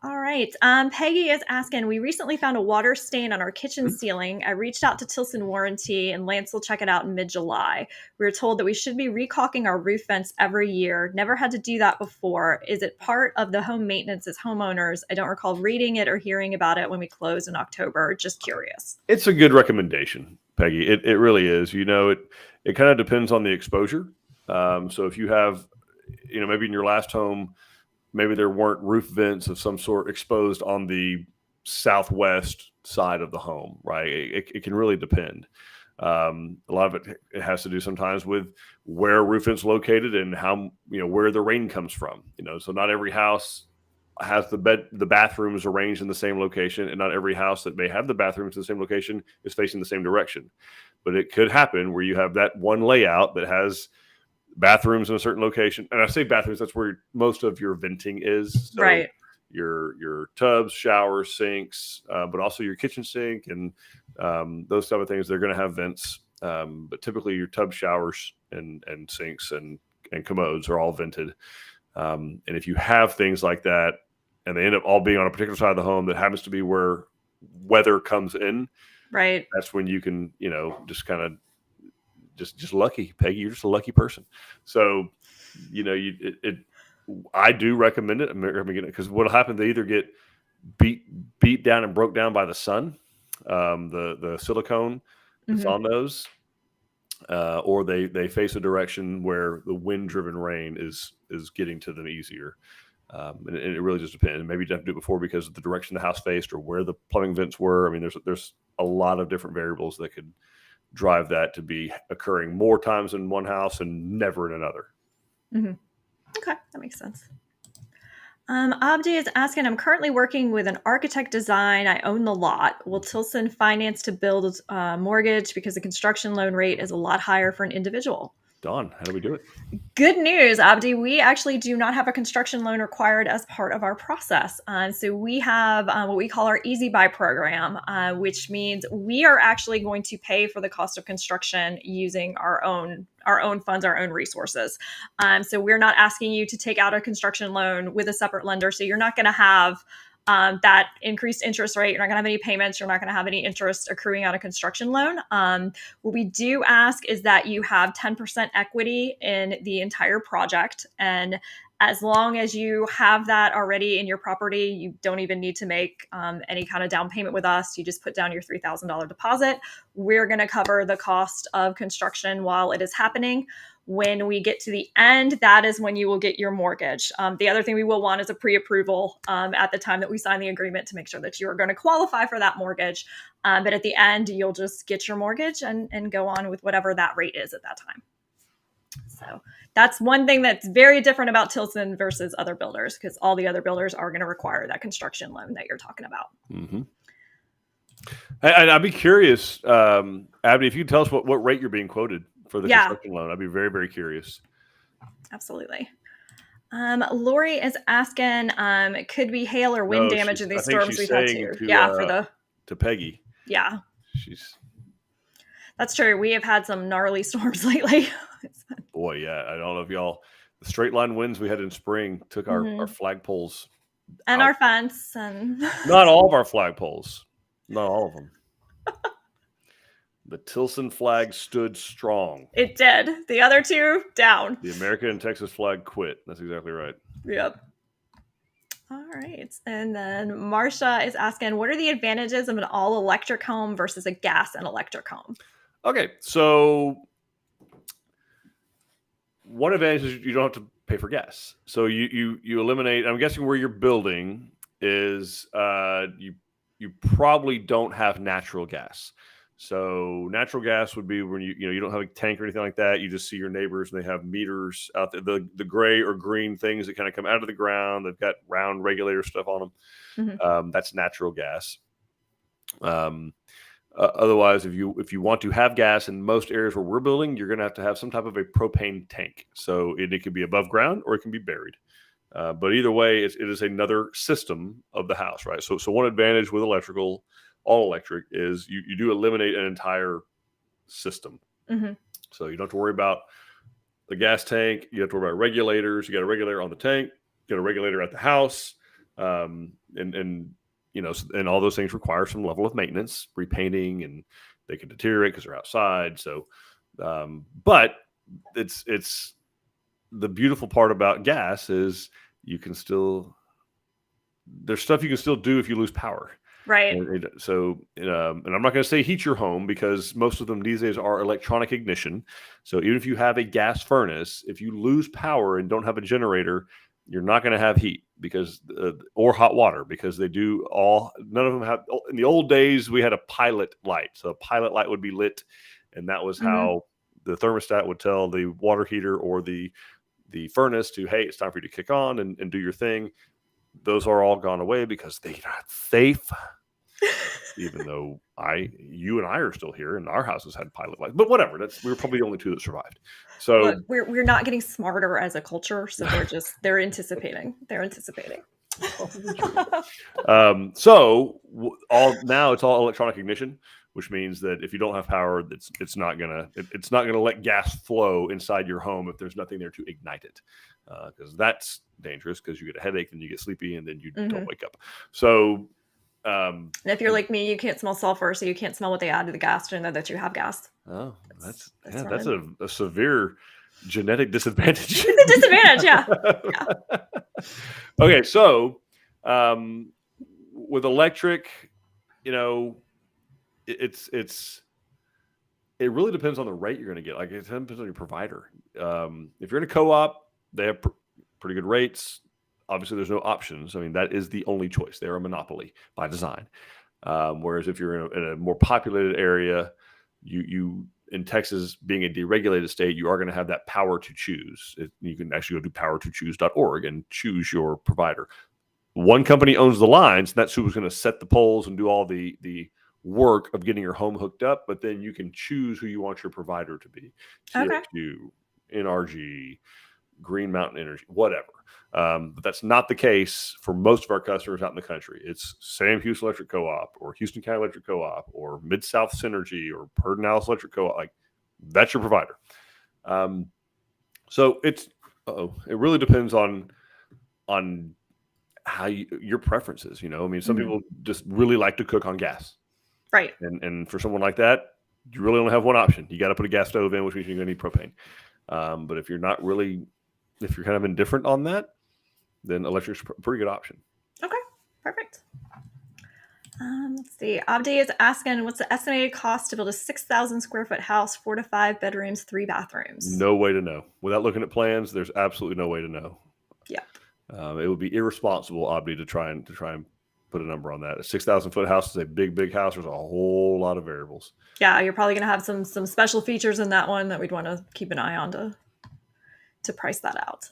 Speaker 2: All right. Peggy is asking, we recently found a water stain on our kitchen ceiling. I reached out to Tilson Warranty, and Lance will check it out in mid-July. We were told that we should be recaulking our roof vents every year. Never had to do that before. Is it part of the home maintenance as homeowners? I don't recall reading it or hearing about it when we closed in October. Just curious.
Speaker 1: It's a good recommendation, Peggy. It really is. It kind of depends on the exposure. So if you have, maybe in your last home, maybe there weren't roof vents of some sort exposed on the southwest side of the home, right? It can really depend. A lot of it has to do sometimes with where a roof vent's located and how, where the rain comes from. So not every house has the bathrooms arranged in the same location, and not every house that may have the bathrooms in the same location is facing the same direction. But it could happen where you have that one layout that has bathrooms in a certain location, and I say bathrooms, that's where most of your venting is. So
Speaker 2: right.
Speaker 1: Your tubs, showers, sinks, but also your kitchen sink and those type of things. They're going to have vents, but typically your tub, showers, and sinks and commodes are all vented. And if you have things like that, and they end up all being on a particular side of the home that happens to be where weather comes in,
Speaker 2: right? That's
Speaker 1: when you can, just kind of. Just lucky, Peggy. You're just a lucky person. So, I do recommend it. Because what'll happen, they either get beat down and broke down by the sun, the silicone that's on those, or they face a direction where the wind-driven rain is getting to them easier. And it really just depends. Maybe you have to do it before because of the direction the house faced or where the plumbing vents were. I mean, there's a lot of different variables that could drive that to be occurring more times in one house and never in another.
Speaker 2: Okay, that makes sense. Abdi is asking, I'm currently working with an architect design. I own the lot. Will Tilson finance to build a mortgage because the construction loan rate is a lot higher for an individual?
Speaker 1: Dawn, how do we do it?
Speaker 2: Good news, Abdi. We actually do not have a construction loan required as part of our process. So we have what we call our Easy Buy program, which means we are actually going to pay for the cost of construction using our own funds, our own resources. So we're not asking you to take out a construction loan with a separate lender. So you're not going to have that increased interest rate. You're not going to have any payments. You're not going to have any interest accruing on a construction loan. What we do ask is that you have 10% equity in the entire project. And as long as you have that already in your property, you don't even need to make any kind of down payment with us. You just put down your $3,000 deposit. We're going to cover the cost of construction while it is happening. When we get to the end, that is when you will get your mortgage. The other thing we will want is a pre-approval at the time that we sign the agreement to make sure that you are going to qualify for that mortgage. But at the end, you'll just get your mortgage and go on with whatever that rate is at that time. So that's one thing that's very different about Tilson versus other builders, because all the other builders are going to require that construction loan that you're talking about.
Speaker 1: And I'd be curious, Abby, if you could tell us what rate you're being quoted for the
Speaker 2: Yeah,
Speaker 1: construction loan. I'd be very, very curious.
Speaker 2: absolutely. Lori is asking, could be hail or wind
Speaker 1: No,
Speaker 2: damage in
Speaker 1: I
Speaker 2: these
Speaker 1: think
Speaker 2: storms
Speaker 1: she's
Speaker 2: we've had
Speaker 1: saying
Speaker 2: too. Yeah, for the
Speaker 1: to Peggy.
Speaker 2: yeah,
Speaker 1: She's
Speaker 2: that's true. We have had some gnarly storms lately.
Speaker 1: boy, yeah. I don't know if y'all the straight line winds we had in spring took our
Speaker 2: Mhm.
Speaker 1: flagpoles
Speaker 2: And
Speaker 1: out.
Speaker 2: our fence and
Speaker 1: Not all of our flagpoles. Not all of them. The Tilson flag stood strong.
Speaker 2: it did. The other two down.
Speaker 1: The American and Texas flag quit. That's exactly right.
Speaker 2: Yep. All right. And then Marsha is asking, what are the advantages of an all electric home versus a gas and electric home?
Speaker 1: Okay, so one advantage is you don't have to pay for gas. So you eliminate. I'm guessing where you're building is you probably don't have natural gas. So natural gas would be when you don't have a tank or anything like that. You just see your neighbors and they have meters out there, the gray or green things that kind of come out of the ground. They've got round regulator stuff on them.
Speaker 2: Mm-hmm.
Speaker 1: That's natural gas. Otherwise, if you want to have gas in most areas where we're building, you're going to have some type of a propane tank. So it can be above ground or it can be buried. But either way, it is another system of the house, right? So one advantage with electrical, all electric, is you do eliminate an entire system.
Speaker 2: Mm-hmm.
Speaker 1: So you don't have to worry about the gas tank. You have to worry about regulators. You got a regulator on the tank. You got a regulator at the house, and and all those things require some level of maintenance, repainting, and they can deteriorate because they're outside. So, but it's the beautiful part about gas is there's stuff you can still do if you lose power.
Speaker 2: Right.
Speaker 1: And I'm not going to say heat your home because most of them these days are electronic ignition. So even if you have a gas furnace, if you lose power and don't have a generator, you're not going to have heat or hot water because none of them have. In the old days, we had a pilot light. So a pilot light would be lit, and that was how the thermostat would tell the water heater or the furnace to, hey, it's time for you to kick on and do your thing. Those are all gone away because they're not safe. Even though you and I are still here and our houses had pilot lights, but whatever. We were probably the only two that survived. So
Speaker 2: look, we're not getting smarter as a culture, so they're anticipating. They're anticipating.
Speaker 1: Now it's all electronic ignition, which means that if you don't have power, it's not gonna let gas flow inside your home if there's nothing there to ignite it, because that's dangerous because you get a headache and you get sleepy and then you don't wake up. So.
Speaker 2: And if you're like me, you can't smell sulfur, so you can't smell what they add to the gas to know that you have gas.
Speaker 1: Oh, that's a severe genetic disadvantage.
Speaker 2: It's a disadvantage, yeah.
Speaker 1: Okay, so with electric, it really depends on the rate you're going to get. Like it depends on your provider. If you're in a co-op, they have pretty good rates. Obviously, there's no options. I mean, that is the only choice. They're a monopoly by design. Whereas if you're in a more populated area, you in Texas being a deregulated state, you are going to have that power to choose. You can actually go to powertochoose.org and choose your provider. One company owns the lines, and that's who's going to set the poles and do all the work of getting your home hooked up. But then you can choose who you want your provider to be. TXU, NRG, Green Mountain Energy, whatever. But that's not the case for most of our customers out in the country. It's Sam Houston Electric Co-op or Houston County Electric Co-op or Mid-South Synergy or Pedernales Electric Co-op. Like that's your provider. So it really depends on how your preferences. I mean, some people just really like to cook on gas,
Speaker 2: right?
Speaker 1: And for someone like that, you really only have one option. You got to put a gas stove in, which means you're going to need propane. But if you're kind of indifferent on that, then electric's a pretty good option.
Speaker 2: Okay, perfect. Let's see. Abdi is asking, what's the estimated cost to build a 6,000 square foot house, 4 to 5 bedrooms, 3 bathrooms?
Speaker 1: No way to know. Without looking at plans, there's absolutely no way to know.
Speaker 2: Yeah.
Speaker 1: It would be irresponsible, Abdi, to try and put a number on that. A 6,000 foot house is a big house. There's a whole lot of variables.
Speaker 2: Yeah, you're probably going to have some special features in that one that we'd want to keep an eye on to price that out.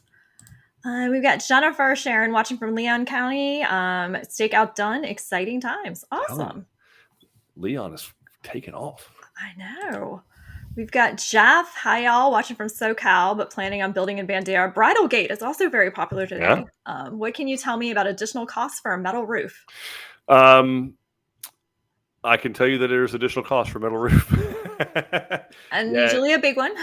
Speaker 2: We've got Jennifer Sharon watching from Leon County. Stakeout done. Exciting times. Awesome.
Speaker 1: Leon is taking off.
Speaker 2: I know. We've got Jeff. Hi, y'all. Watching from SoCal, but planning on building in Bandera. Bridal Gate is also very popular today.
Speaker 1: Yeah.
Speaker 2: What can you tell me about additional costs for a metal roof?
Speaker 1: I can tell you that there's additional cost for metal roof.
Speaker 2: And
Speaker 1: Yeah.
Speaker 2: usually a big one.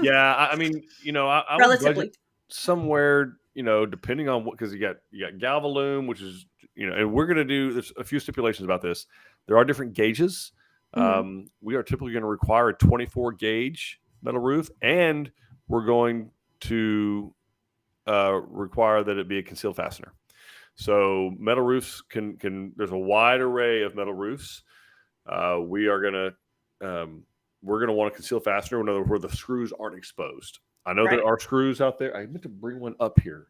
Speaker 1: Yeah. I mean, I would
Speaker 2: Relatively.
Speaker 1: budget somewhere, depending on what, because you got Galvalume, which is, and we're going to do, there's a few stipulations about this. There are different gauges. We are typically going to require a 24 gauge metal roof, and we're going to require that it be a concealed fastener. So metal roofs there's a wide array of metal roofs. We're going to want a concealed fastener, in other words, where the screws aren't exposed. I know there are screws out there. I meant to bring one up here.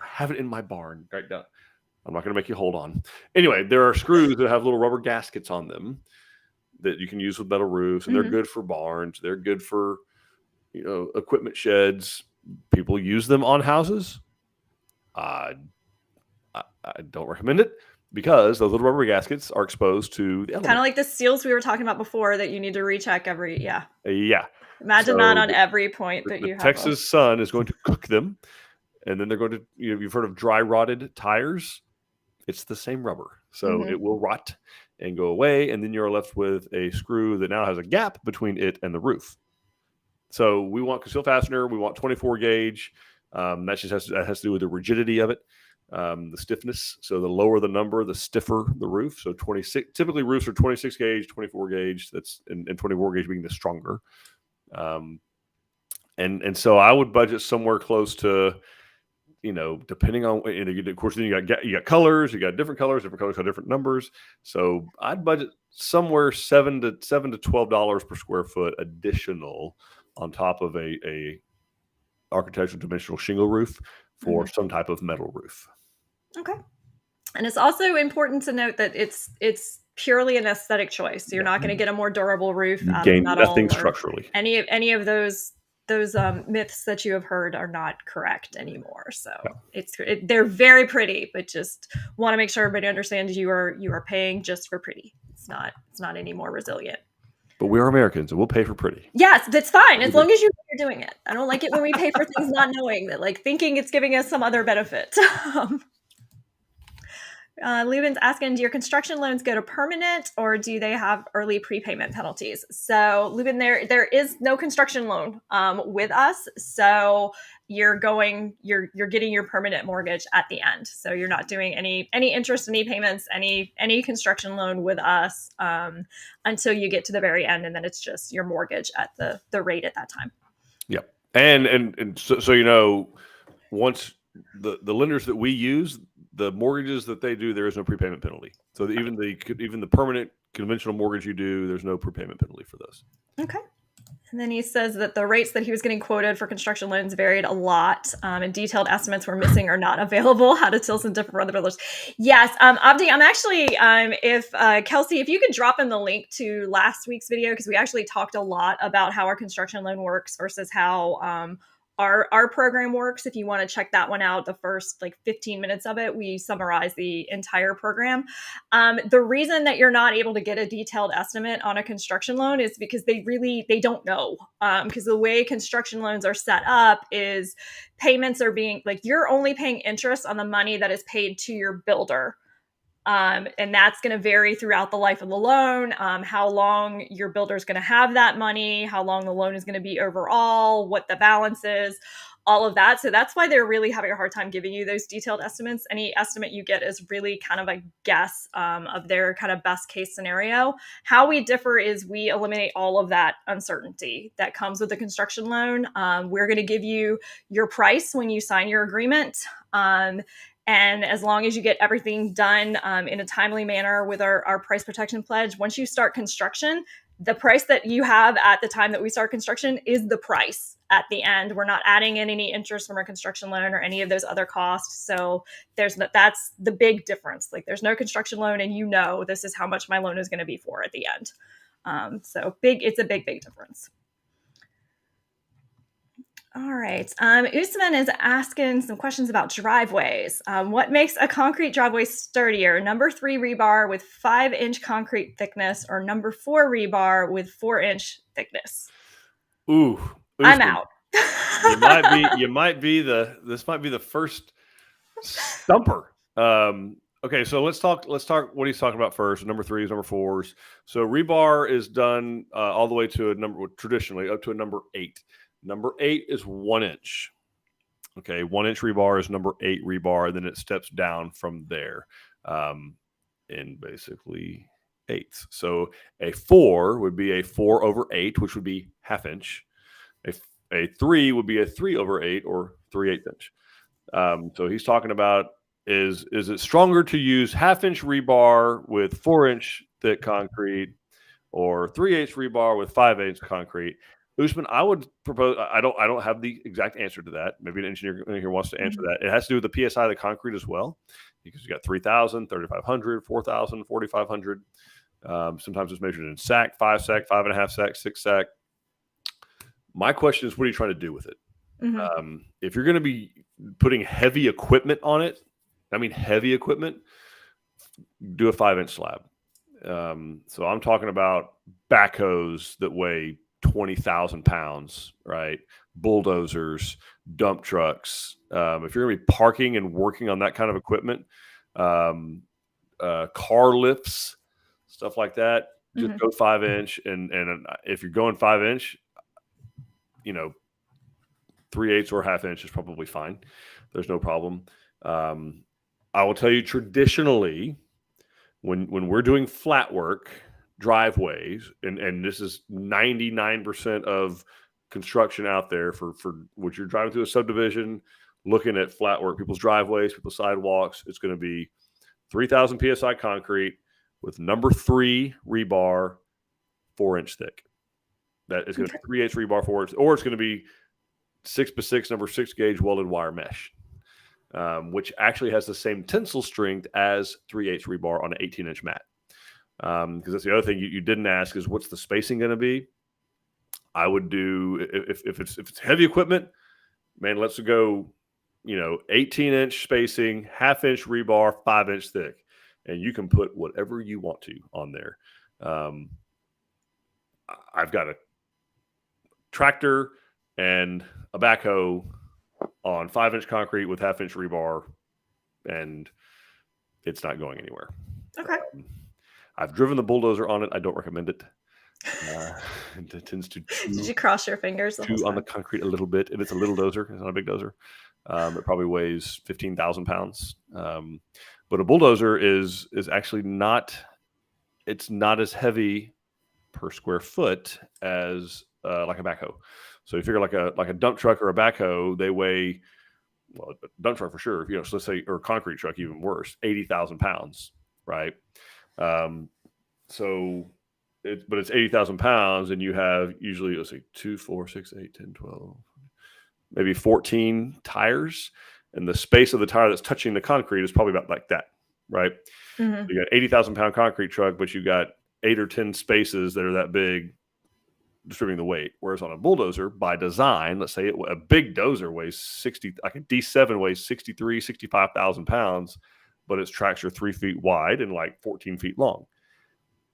Speaker 1: I have it in my barn right now. I'm not going to make you hold on. Anyway, there are screws that have little rubber gaskets on them that you can use with metal roofs, and they're good for barns. They're good for, equipment sheds. People use them on houses. I don't recommend it because those little rubber gaskets are exposed to the elements.
Speaker 2: Kind of like the seals we were talking about before that you need to recheck every,
Speaker 1: Yeah.
Speaker 2: Imagine that on every point that you have.
Speaker 1: The Texas sun is going to cook them, and then they're going to, you've heard of dry rotted tires. It's the same rubber. So it will rot and go away, and then you're left with a screw that now has a gap between it and the roof. So we want concealed fastener. We want 24 gauge. That has to do with the rigidity of it, the stiffness. So the lower the number, the stiffer the roof. So 26. Typically, roofs are 26 gauge, 24 gauge. That's and 24 gauge being the stronger. And so I would budget somewhere close to, depending on, of course, then you got colors, you got different colors have different numbers. So I'd budget somewhere $7 to $12 per square foot additional on top of a architectural dimensional shingle roof for some type of metal roof.
Speaker 2: Okay. And it's also important to note that it's purely an aesthetic choice. So you're not going to get a more durable roof out of metal.
Speaker 1: Nothing structurally.
Speaker 2: Any of those myths that you have heard are not correct anymore. So they're very pretty, but just want to make sure everybody understands you are paying just for pretty. It's not any more resilient.
Speaker 1: But we are Americans, and we'll pay for pretty.
Speaker 2: Yes, that's fine, as long as you're doing it. I don't like it when we pay for things not knowing that, thinking it's giving us some other benefit. Leuven's asking, do your construction loans go to permanent, or do they have early prepayment penalties? So, Leuven, there is no construction loan with us. So you're getting your permanent mortgage at the end. So you're not doing any interest, any payments, any construction loan with us until you get to the very end, and then it's just your mortgage at the rate at that time.
Speaker 1: Yep, and so once the lenders that we use, the mortgages that they do, there is no prepayment penalty. So even the permanent conventional mortgage you do, there's no prepayment penalty for those.
Speaker 2: Okay. And then he says that the rates that he was getting quoted for construction loans varied a lot, and detailed estimates were missing or not available. How did Tilson differ from other builders? Yes, Abdi, I'm actually, if Kelsey, if you could drop in the link to last week's video, because we actually talked a lot about how our construction loan works versus how our program works. If you want to check that one out, the first 15 minutes of it, we summarize the entire program. The reason that you're not able to get a detailed estimate on a construction loan is because they don't know. Because the way construction loans are set up is payments are being you're only paying interest on the money that is paid to your builder. And that's going to vary throughout the life of the loan, how long your builder is going to have that money, how long the loan is going to be overall, what the balance is, all of that. So that's why they're really having a hard time giving you those detailed estimates. Any estimate you get is really kind of a guess of their kind of best case scenario. How we differ is we eliminate all of that uncertainty that comes with the construction loan. We're going to give you your price when you sign your agreement. And as long as you get everything done in a timely manner with our price protection pledge, once you start construction, the price that you have at the time that we start construction is the price at the end. We're not adding in any interest from our construction loan or any of those other costs. So that's the big difference. There's no construction loan, and this is how much my loan is going to be for at the end. So it's a big difference. All right. Usman is asking some questions about driveways. What makes a concrete driveway sturdier? Number 3 rebar with 5-inch concrete thickness, or number 4 rebar with 4-inch thickness?
Speaker 1: Ooh,
Speaker 2: I'm
Speaker 1: Usman,
Speaker 2: out.
Speaker 1: this might be the first stumper. Okay, so let's talk what he's talking about first. Number 3s, number 4s. So rebar is done all the way to traditionally up to a number 8. Number 8 is 1 inch. Okay, 1 inch rebar is number 8 rebar, and then it steps down from there in basically eighths. So a 4 would be a 4/8, which would be ½ inch. A 3 would be a 3/8 or 3/8 inch. So he's talking about is it stronger to use ½ inch rebar with 4-inch thick concrete or 3/8 rebar with 5/8 concrete? Usman, I would propose. I don't have the exact answer to that. Maybe an engineer here wants to answer that. It has to do with the PSI of the concrete as well, because you got 3,000, 3,500, 4,000, 4,500. Sometimes it's measured in sack, 5 sack, 5.5 sack, 6 sack. My question is, what are you trying to do with it?
Speaker 2: Mm-hmm.
Speaker 1: If you're going to be putting heavy equipment on it, I mean heavy equipment, do a 5-inch slab. So I'm talking about backhoes that weigh 20,000 pounds, right? Bulldozers, dump trucks. If you're going to be parking and working on that kind of equipment, car lifts, stuff like that, just go 5-inch. And if you're going 5-inch, 3/8 or ½ inch is probably fine. There's no problem. I will tell you, traditionally, when we're doing flat work, driveways, and this is 99% of construction out there for what you're driving through a subdivision, looking at flat work, people's driveways, people's sidewalks, it's going to be 3,000 PSI concrete with number 3 rebar, 4-inch thick. That is going to be 3/8 rebar, 4-inch, or it's going to be 6x6 number 6 gauge welded wire mesh, which actually has the same tensile strength as 3/8 rebar on an 18-inch mat. Because that's the other thing you didn't ask is, what's the spacing going to be? I would do, if it's heavy equipment, man, let's go 18-inch spacing, ½ inch rebar, 5-inch thick, and you can put whatever you want to on there. I've got a tractor and a backhoe on 5-inch concrete with ½ inch rebar, and it's not going anywhere.
Speaker 2: Okay.
Speaker 1: I've driven the bulldozer on it. I don't recommend it. It tends to
Speaker 2: Did you cross your fingers the whole time?
Speaker 1: on the concrete a little bit, and it's a little dozer. It's not a big dozer. It probably weighs 15,000 pounds. But a bulldozer is actually not. It's not as heavy per square foot as like a backhoe. So you figure like a dump truck or a backhoe, they weigh, well, a dump truck for sure. So let's say, or a concrete truck, even worse, 80,000 pounds, right? But it's 80,000 pounds, and you have usually, let's say, 2, 4, 6, 8, 10, 12, maybe 14 tires, and the space of the tire that's touching the concrete is probably about like that, right?
Speaker 2: Mm-hmm.
Speaker 1: So you got 80,000 pound concrete truck, but you got 8 or 10 spaces that are that big distributing the weight. Whereas on a bulldozer, by design, let's say a big dozer weighs 60, like a D7 weighs 65,000 pounds, but its tracks are 3 feet wide and like 14 feet long.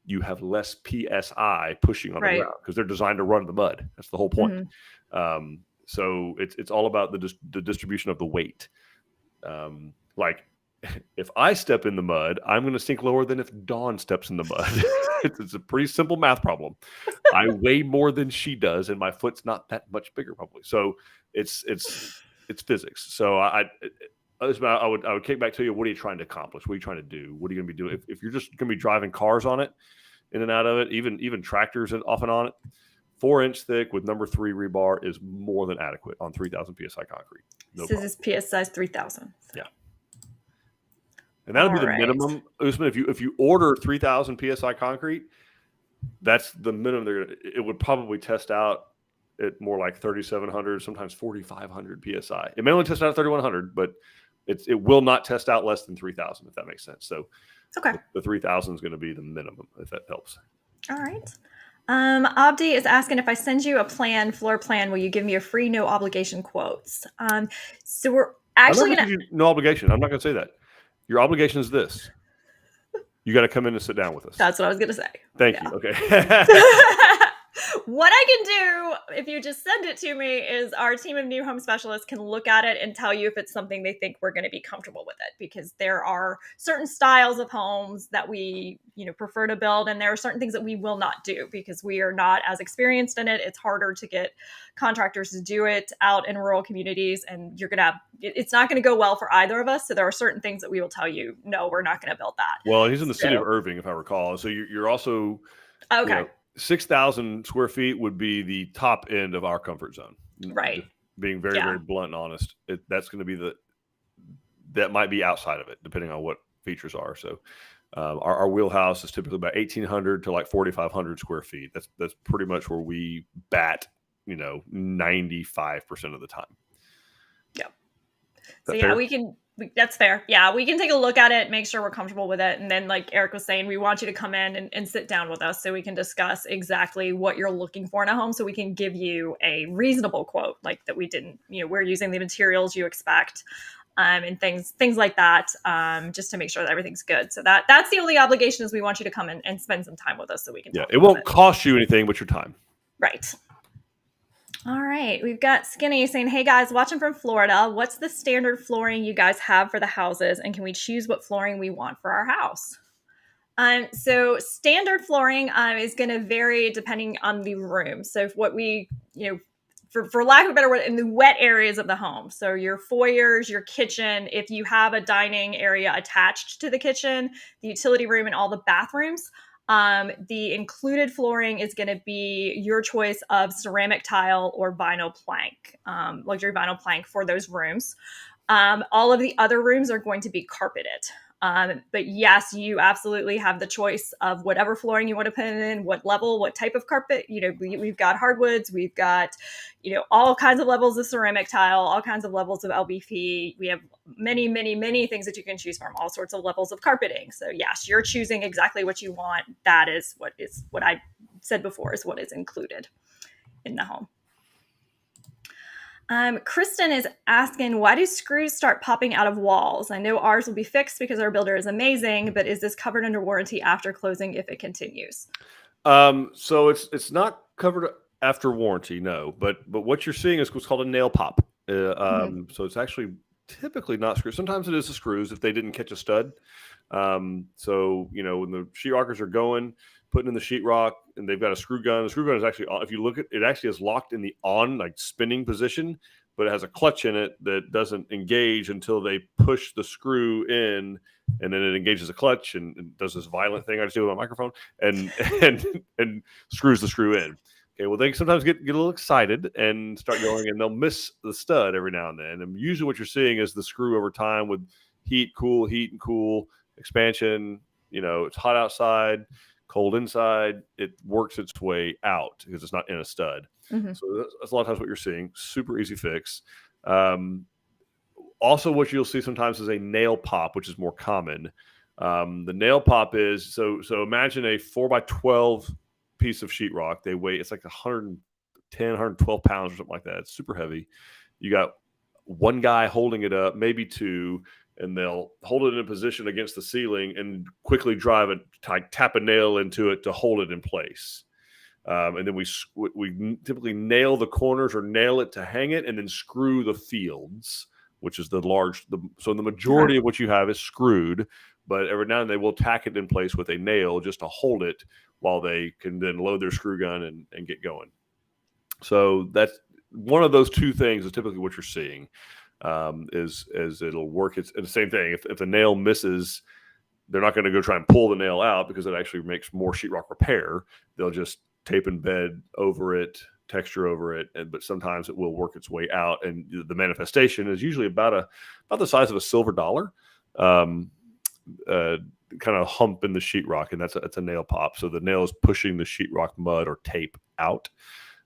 Speaker 1: You have less PSI pushing on the ground because they're designed to run in the mud. That's the whole point. Mm-hmm. So it's all about the distribution of the weight. Like if I step in the mud, I'm going to sink lower than if Dawn steps in the mud. It's a pretty simple math problem. I weigh more than she does, and my foot's not that much bigger, probably. So it's physics. So I would kick back to you. What are you trying to accomplish? What are you trying to do? What are you going to be doing? If you're just going to be driving cars on it, in and out of it, even tractors off and on it, 4-inch thick with number 3 rebar is more than adequate on 3,000 PSI concrete.
Speaker 2: No problem. This is PSI 3,000. So.
Speaker 1: Yeah. And that'll be the minimum. Usman, if you order 3,000 PSI concrete, that's the minimum. It would probably test out at more like 3,700, sometimes 4,500 PSI. It may only test out at 3,100, but it will not test out less than 3,000, if that makes sense. So
Speaker 2: okay,
Speaker 1: the 3,000 is going to be the minimum, if that helps.
Speaker 2: All right. Abdi is asking, if I send you a floor plan, will you give me a free, no obligation quotes? So we're
Speaker 1: I'm not
Speaker 2: actually
Speaker 1: going to
Speaker 2: going to.
Speaker 1: give you no obligation. I'm not going to say that. Your obligation is this. You got to come in and sit down with us.
Speaker 2: That's what I was going to say.
Speaker 1: Thank you. Okay.
Speaker 2: What I can do, if you just send it to me, is our team of new home specialists can look at it and tell you if it's something they think we're going to be comfortable with it. Because there are certain styles of homes that we, prefer to build, and there are certain things that we will not do because we are not as experienced in it. It's harder to get contractors to do it out in rural communities, and it's not going to go well for either of us. So there are certain things that we will tell you, no, we're not going to build that.
Speaker 1: Well, he's in the city of Irving, if I recall. So you're also
Speaker 2: okay.
Speaker 1: 6,000 square feet would be the top end of our comfort zone.
Speaker 2: Right.
Speaker 1: Just being very, very blunt and honest, that's going to be that might be outside of it, depending on what features are. So our wheelhouse is typically about 1,800 to like 4,500 square feet. That's pretty much where we bat, 95% of the time.
Speaker 2: Yeah. So that's fair. Yeah, we can take a look at it, make sure we're comfortable with it. And then, like Eric was saying, we want you to come in and sit down with us so we can discuss exactly what you're looking for in a home, so we can give you a reasonable quote, like that we didn't, we're using the materials you expect, and things like that, just to make sure that everything's good. So that's the only obligation, is we want you to come in and spend some time with us so we can.
Speaker 1: Yeah, it won't cost you anything but your time.
Speaker 2: Right. All right, we've got Skinny saying, hey guys, watching from Florida, what's the standard flooring you guys have for the houses, and can we choose what flooring we want for our house? So standard flooring is going to vary depending on the room. So what we, for lack of a better word, in the wet areas of the home, so your foyers, your kitchen, if you have a dining area attached to the kitchen, the utility room, and all the bathrooms, the included flooring is going to be your choice of ceramic tile or vinyl plank, luxury vinyl plank for those rooms. All of the other rooms are going to be carpeted. But yes, you absolutely have the choice of whatever flooring you want to put in, what level, what type of carpet. We've got hardwoods, we've got, all kinds of levels of ceramic tile, all kinds of levels of LVP. We have many, many, many things that you can choose from, all sorts of levels of carpeting. So yes, you're choosing exactly what you want. That is what I said before, is what is included in the home. Kristen is asking, why do screws start popping out of walls? I know ours will be fixed because our builder is amazing, but is this covered under warranty after closing if it continues?
Speaker 1: So it's not covered after warranty, no. But what you're seeing is what's called a nail pop. So it's actually typically not screws. Sometimes it is the screws if they didn't catch a stud. So when the sheetrockers are going, putting in the sheetrock, and they've got a screw gun. The screw gun is actually, if you look at it, actually is locked in the spinning position, but it has a clutch in it that doesn't engage until they push the screw in, and then it engages the clutch and does this violent thing I just do with my microphone and screws the screw in. Okay, well, they sometimes get a little excited and start going, and they'll miss the stud every now and then. And usually what you're seeing is the screw over time with heat and cool, expansion. It's hot outside, cold inside, it works its way out because it's not in a stud. Mm-hmm. So that's a lot of times what you're seeing. Super easy fix. Also, what you'll see sometimes is a nail pop, which is more common. The nail pop is, so imagine a 4x12 piece of sheetrock. They weigh, it's like 110, 112 pounds or something like that. It's super heavy. You got one guy holding it up, maybe two, and they'll hold it in a position against the ceiling and quickly tap a nail into it to hold it in place. And then we typically nail the corners or nail it to hang it, and then screw the fields, which is so the majority of what you have is screwed, but every now and then they will tack it in place with a nail just to hold it while they can then load their screw gun and get going. So that's one of those two things is typically what you're seeing. Is it'll work. It's the same thing. If the nail misses, they're not going to go try and pull the nail out because it actually makes more sheetrock repair. They'll just tape and bed over it, texture over it, but sometimes it will work its way out. And the manifestation is usually about the size of a silver dollar, kind of hump in the sheetrock, and that's a nail pop. So the nail is pushing the sheetrock mud or tape out.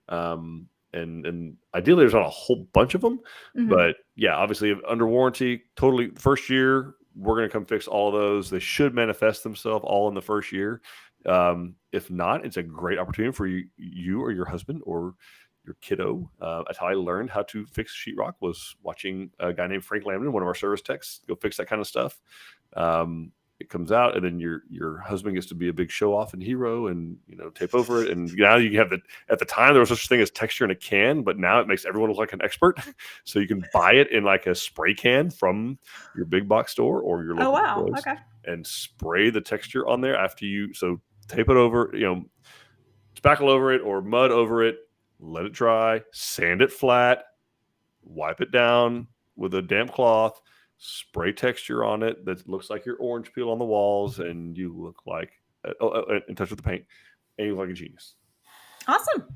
Speaker 1: And ideally there's not a whole bunch of them, but yeah, obviously under warranty, totally first year, we're going to come fix all of those. They should manifest themselves all in the first year. If not, it's a great opportunity for you or your husband or your kiddo. That's how I learned how to fix sheetrock, was watching a guy named Frank Lambden, one of our service techs, go fix that kind of stuff. It comes out, and then your husband gets to be a big show off and hero, and tape over it. And now you have at the time there was such a thing as texture in a can, but now it makes everyone look like an expert. So you can buy it in like a spray can from your big box store or your local stores,
Speaker 2: Okay.
Speaker 1: and spray the texture on there after so tape it over, spackle over it or mud over it, let it dry, sand it flat, wipe it down with a damp cloth, spray texture on it that looks like your orange peel on the walls, and you look like in touch with the paint, and you look like a genius.
Speaker 2: Awesome.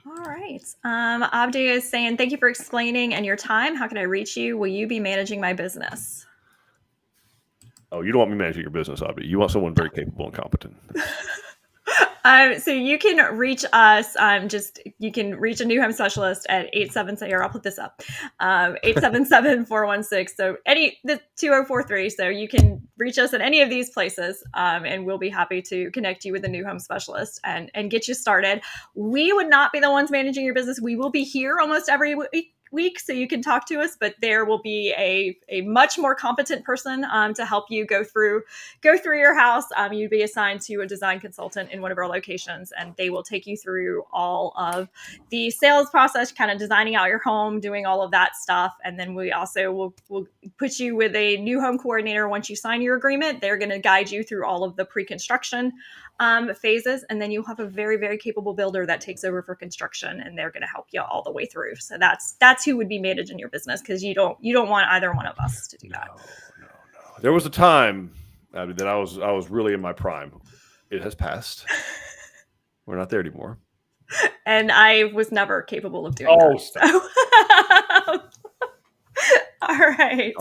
Speaker 2: All right. Abdi is saying, thank you for explaining and your time. How can I reach you? Will you be managing my business?
Speaker 1: Oh, you don't want me managing your business, Abdi. You want someone very capable and competent.
Speaker 2: So you can reach us. You can reach a new home specialist at 877. Or I'll put this up. 877-416. So the 2043. So you can reach us at any of these places, and we'll be happy to connect you with a new home specialist and get you started. We would not be the ones managing your business. We will be here almost every week, so you can talk to us, but there will be a much more competent person to help you go through your house. You'd be assigned to a design consultant in one of our locations, and they will take you through all of the sales process, kind of designing out your home, doing all of that stuff. And then we also will put you with a new home coordinator once you sign your agreement. They're going to guide you through all of the pre-construction phases, and then you'll have a very, very capable builder that takes over for construction, and they're going to help you all the way through. So that's who would be managing your business, because you don't want either one of us to do that.
Speaker 1: No. There was a time, Abby, that I was really in my prime. It has passed. We're not there anymore.
Speaker 2: And I was never capable of doing that.
Speaker 1: Stop.
Speaker 2: All right.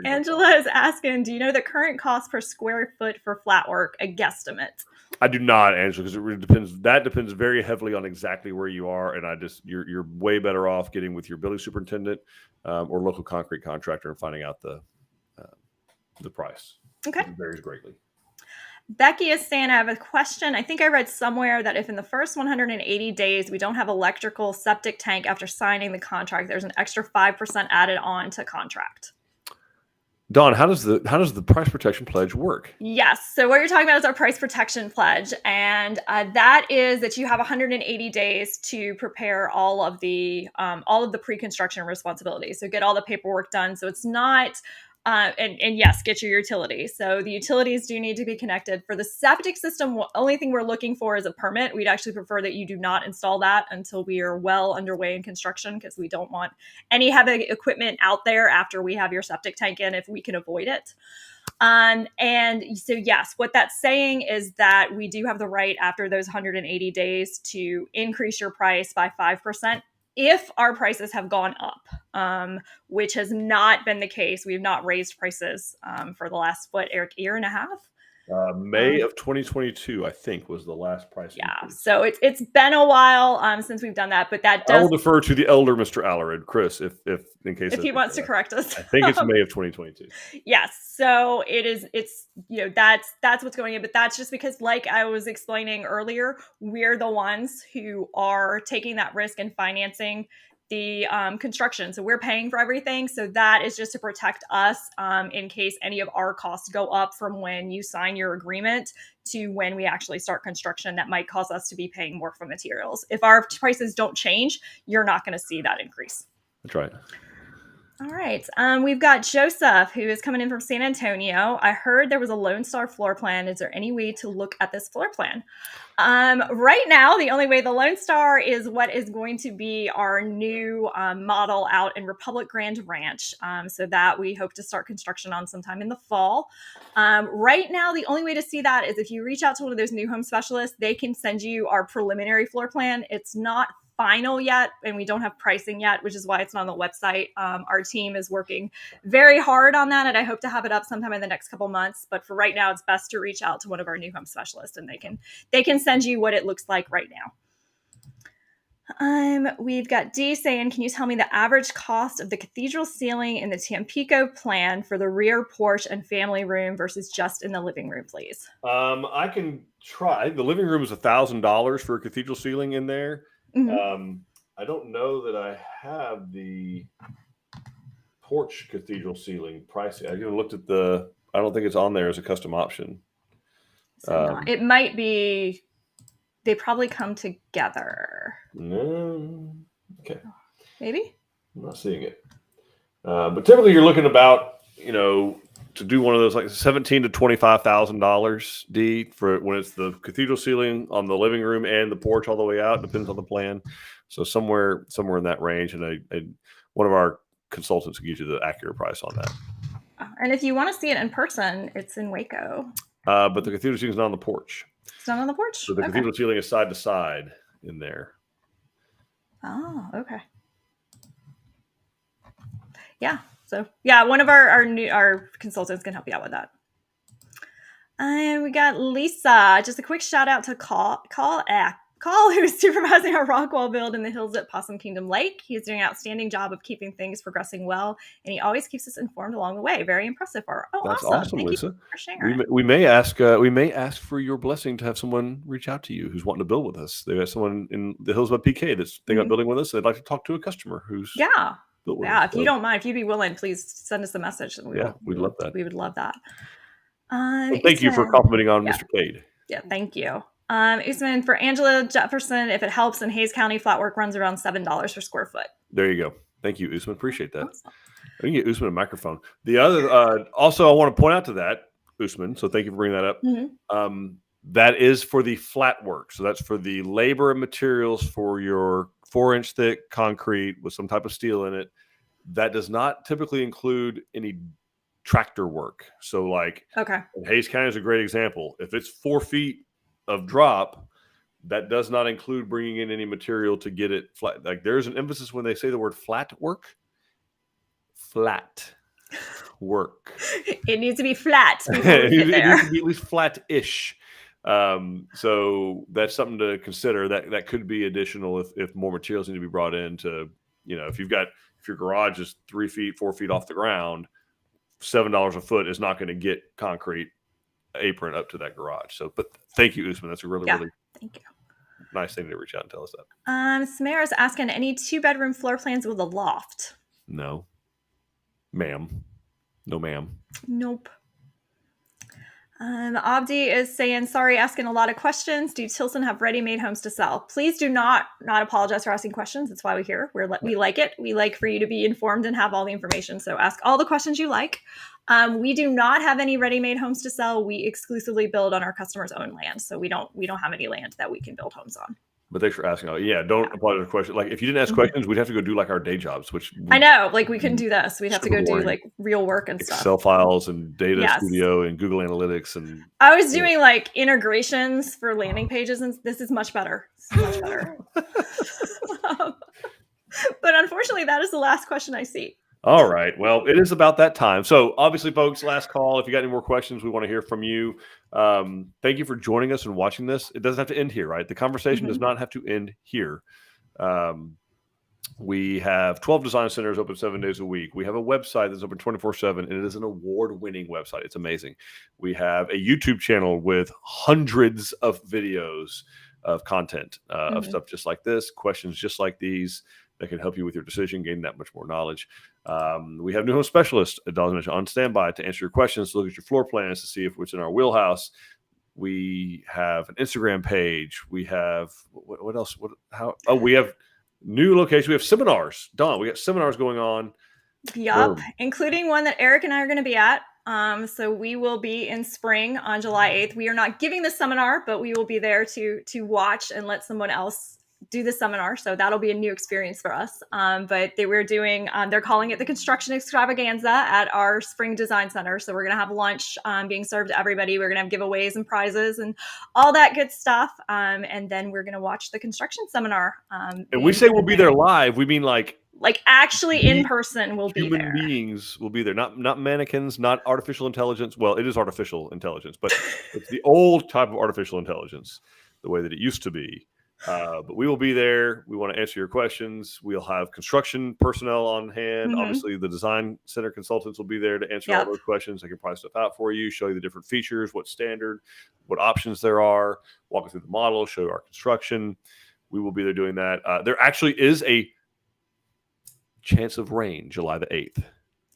Speaker 2: Angela is asking, do you know the current cost per square foot for flat work, a guesstimate?
Speaker 1: I do not, Angela, because it really depends. That depends very heavily on exactly where you are, and you're way better off getting with your building superintendent or local concrete contractor and finding out the price.
Speaker 2: Okay.
Speaker 1: It varies greatly.
Speaker 2: Becky is saying, I have a question. I think I read somewhere that if in the first 180 days we don't have electrical septic tank after signing the contract, there's an extra 5% added on to contract.
Speaker 1: Dawn, how does the price protection pledge work?
Speaker 2: Yes. So what you're talking about is our price protection pledge. And that is that you have 180 days to prepare all of the pre-construction responsibilities. So get all the paperwork done. So it's not, and yes, get your utilities. So the utilities do need to be connected. For the septic system, only thing we're looking for is a permit. We'd actually prefer that you do not install that until we are well underway in construction, because we don't want any heavy equipment out there after we have your septic tank in, if we can avoid it. And so, yes, what that's saying is that we do have the right after those 180 days to increase your price by 5%. If our prices have gone up, which has not been the case. We have not raised prices for the last, Eric, year and a half?
Speaker 1: May of 2022, I think, was the last price.
Speaker 2: Yeah, increase. So it's been a while since we've done that, but that does.
Speaker 1: I will defer to the elder Mr. Alarid, Chris, if in case
Speaker 2: he wants to correct us.
Speaker 1: I think it's May of 2022.
Speaker 2: Yes, so it's that's what's going in, but that's just because, like I was explaining earlier, we're the ones who are taking that risk and financing the construction. So we're paying for everything. So that is just to protect us in case any of our costs go up from when you sign your agreement to when we actually start construction. That might cause us to be paying more for materials. If our prices don't change, you're not going to see that increase.
Speaker 1: That's right.
Speaker 2: All right. We've got Joseph, who is coming in from San Antonio. I heard there was a Lone Star floor plan. Is there any way to look at this floor plan? Right now, the only way, the Lone Star is what is going to be our new model out in Republic Grand Ranch. So that we hope to start construction on sometime in the fall. Right now, the only way to see that is if you reach out to one of those new home specialists. They can send you our preliminary floor plan. It's not final yet, and we don't have pricing yet, which is why it's not on the website. Our team is working very hard on that, and I hope to have it up sometime in the next couple months. But for right now, it's best to reach out to one of our new home specialists, and they can send you what it looks like right now. We've got D saying, can you tell me the average cost of the cathedral ceiling in the Tampico plan for the rear porch and family room versus just in the living room, please?
Speaker 1: I can try. The living room is $1,000 for a cathedral ceiling in there.
Speaker 2: Mm-hmm.
Speaker 1: I don't know that I have the porch cathedral ceiling pricing. I even looked at I don't think it's on there as a custom option.
Speaker 2: So it might be. They probably come together.
Speaker 1: No. Okay.
Speaker 2: Maybe.
Speaker 1: I'm not seeing it. But typically you're looking about, to do one of those like $17,000 to $25,000 D for when it's the cathedral ceiling on the living room and the porch all the way out. Depends on the plan. So somewhere in that range, and one of our consultants can give you the accurate price on that.
Speaker 2: And if you want to see it in person, it's in Waco.
Speaker 1: But the cathedral ceiling is not on the porch.
Speaker 2: It's not on the porch?
Speaker 1: So the cathedral ceiling is side to side in there.
Speaker 2: Oh, okay. Yeah. So yeah, one of our consultants can help you out with that. And we got Lisa. Just a quick shout out to Call, who's supervising our rock wall build in the hills at Possum Kingdom Lake. He's doing an outstanding job of keeping things progressing well, and he always keeps us informed along the way. Very impressive.
Speaker 1: That's awesome,
Speaker 2: Thank
Speaker 1: Lisa.
Speaker 2: you for sharing.
Speaker 1: We may ask for your blessing to have someone reach out to you who's wanting to build with us. They got someone in the hills of PK that's thinking about building with us. They'd like to talk to a customer who's built with us.
Speaker 2: If you don't mind, if you'd be willing, please send us a message.
Speaker 1: We'd love that.
Speaker 2: We would love that.
Speaker 1: Thank you for complimenting on Mr. Cade.
Speaker 2: Yeah, thank you. Usman, for Angela Jefferson, if it helps, in Hayes County, flat work runs around $7 per square foot.
Speaker 1: There you go. Thank you, Usman. Appreciate that. Awesome. I can get Usman a microphone. The other, also, I want to point out to that, Usman, so thank you for bringing that up. Mm-hmm. That is for the flat work. So that's for the labor and materials for your 4-inch thick concrete with some type of steel in it. That does not typically include any tractor work. So Hayes County is a great example. If it's 4 feet of drop, that does not include bringing in any material to get it flat. Like there's an emphasis when they say the word flat work. Flat work.
Speaker 2: It needs to be flat.
Speaker 1: It needs to be at least flat-ish. So that's something to consider. That could be additional if more materials need to be brought in to, if your garage is 3 feet, 4 feet off the ground, $7 a foot is not going to get concrete apron up to that garage. So, but thank you, Usman. That's a really
Speaker 2: thank you.
Speaker 1: Nice thing to reach out and tell us
Speaker 2: that. Samara's asking, any 2-bedroom floor plans with a loft?
Speaker 1: No, ma'am. No, ma'am.
Speaker 2: Nope. Abdi is saying, sorry, asking a lot of questions. Do Tilson have ready-made homes to sell? Please do not apologize for asking questions. That's why we're here. We like it. We like for you to be informed and have all the information. So ask all the questions you like. We do not have any ready-made homes to sell. We exclusively build on our customers' own land. So we don't have any land that we can build homes on.
Speaker 1: But thanks for asking. Don't apologize for questions. Like if you didn't ask questions, we'd have to go do our day jobs, which
Speaker 2: I know. We couldn't do this. We'd have to go do real work and stuff.
Speaker 1: Excel files and data studio and Google Analytics and.
Speaker 2: I was doing integrations for landing pages, and this is much better. But unfortunately, that is the last question I see.
Speaker 1: All right. Well, it is about that time. So obviously, folks, last call. If you got any more questions, we want to hear from you. Thank you for joining us and watching this. It doesn't have to end here, right? The conversation does not have to end here. We have 12 design centers open 7 days a week. We have a website that's open 24/7, and it is an award-winning website. It's amazing. We have a YouTube channel with hundreds of videos of content, of stuff just like this, questions just like these that can help you with your decision, gain that much more knowledge. We have new home specialists, as Dawn mentioned, on standby to answer your questions, to look at your floor plans, to see if it's in our wheelhouse. We have an Instagram page. We have what else? We have new locations. We have seminars. Dawn, we got seminars going on.
Speaker 2: Yup, including one that Eric and I are going to be at. So we will be in spring on July 8th. We are not giving the seminar, but we will be there to watch and let someone else do the seminar. So that'll be a new experience for us. But we're doing, they're calling it the Construction Extravaganza at our Spring Design Center. So we're going to have lunch being served to everybody. We're going to have giveaways and prizes and all that good stuff. And then we're going to watch the construction seminar. And
Speaker 1: we say we'll be there live. We mean
Speaker 2: actually in person we'll be there.
Speaker 1: Human beings will be there, not mannequins, not artificial intelligence. Well, it is artificial intelligence, but it's the old type of artificial intelligence, the way that it used to be. But we will be there. We want to answer your questions. We'll have construction personnel on hand.
Speaker 2: Mhm.
Speaker 1: Obviously, the design center consultants will be there to answer all
Speaker 2: Yep.
Speaker 1: those questions. They can price stuff out for you, show you the different features, what standard, what options there are, walk us through the model, show you our construction. We will be there doing that. There actually is a chance of rain July the 8th.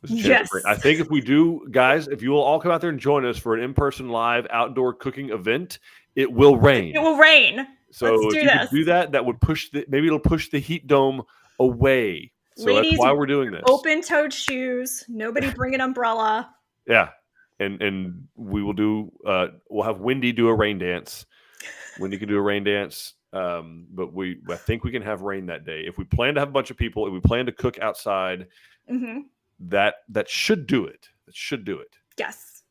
Speaker 1: There's a chance
Speaker 2: Yes.
Speaker 1: of rain. I think if we do, guys, if you will all come out there and join us for an in-person live outdoor cooking event, it will rain.
Speaker 2: It will rain.
Speaker 1: So
Speaker 2: Let's
Speaker 1: if
Speaker 2: do
Speaker 1: you
Speaker 2: this.
Speaker 1: could do that, that would push maybe it'll push the heat dome away. So
Speaker 2: Ladies,
Speaker 1: that's why we're doing this.
Speaker 2: Open-toed shoes. Nobody bring an umbrella.
Speaker 1: Yeah. And we will do we'll have Wendy do a rain dance. Wendy can do a rain dance. But I think we can have rain that day. If we plan to have a bunch of people, if we plan to cook outside, that should do it. That should do it.
Speaker 2: Yes.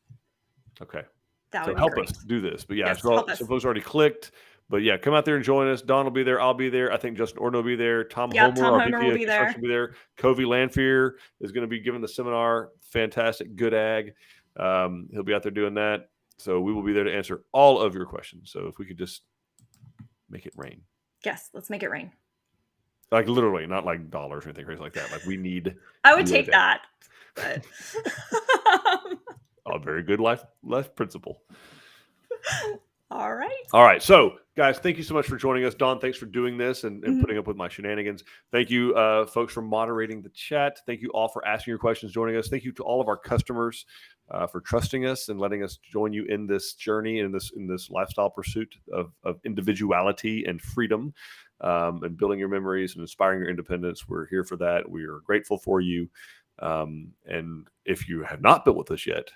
Speaker 1: Okay.
Speaker 2: That
Speaker 1: so
Speaker 2: would
Speaker 1: help
Speaker 2: be great.
Speaker 1: us do this. But yeah,
Speaker 2: Yes,
Speaker 1: some folks already clicked. But yeah, come out there and join us. Dawn will be there. I'll be there. I think Justin Orton will be there. Tom Homer, our VP
Speaker 2: will be there.
Speaker 1: Will be there. Covey Lanfear is going to be giving the seminar. Fantastic, good ag. He'll be out there doing that. So we will be there to answer all of your questions. So if we could just make it rain.
Speaker 2: Yes, let's make it rain.
Speaker 1: Like literally, not like dollars or anything crazy like that. Like we need.
Speaker 2: I would take that. But
Speaker 1: a very good life principle.
Speaker 2: All
Speaker 1: right. So, guys, thank you so much for joining us. Dawn, thanks for doing this and putting up with my shenanigans. Thank you, folks, for moderating the chat. Thank you all for asking your questions, joining us. Thank you to all of our customers for trusting us and letting us join you in this journey, in this lifestyle pursuit of individuality and freedom, and building your memories and inspiring your independence. We're here for that. We are grateful for you. And if you have not built with us yet,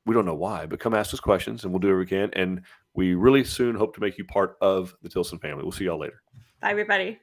Speaker 1: we don't know why, but come ask us questions and we'll do whatever we can. And we really soon hope to make you part of the Tilson family. We'll see y'all later.
Speaker 2: Bye, everybody.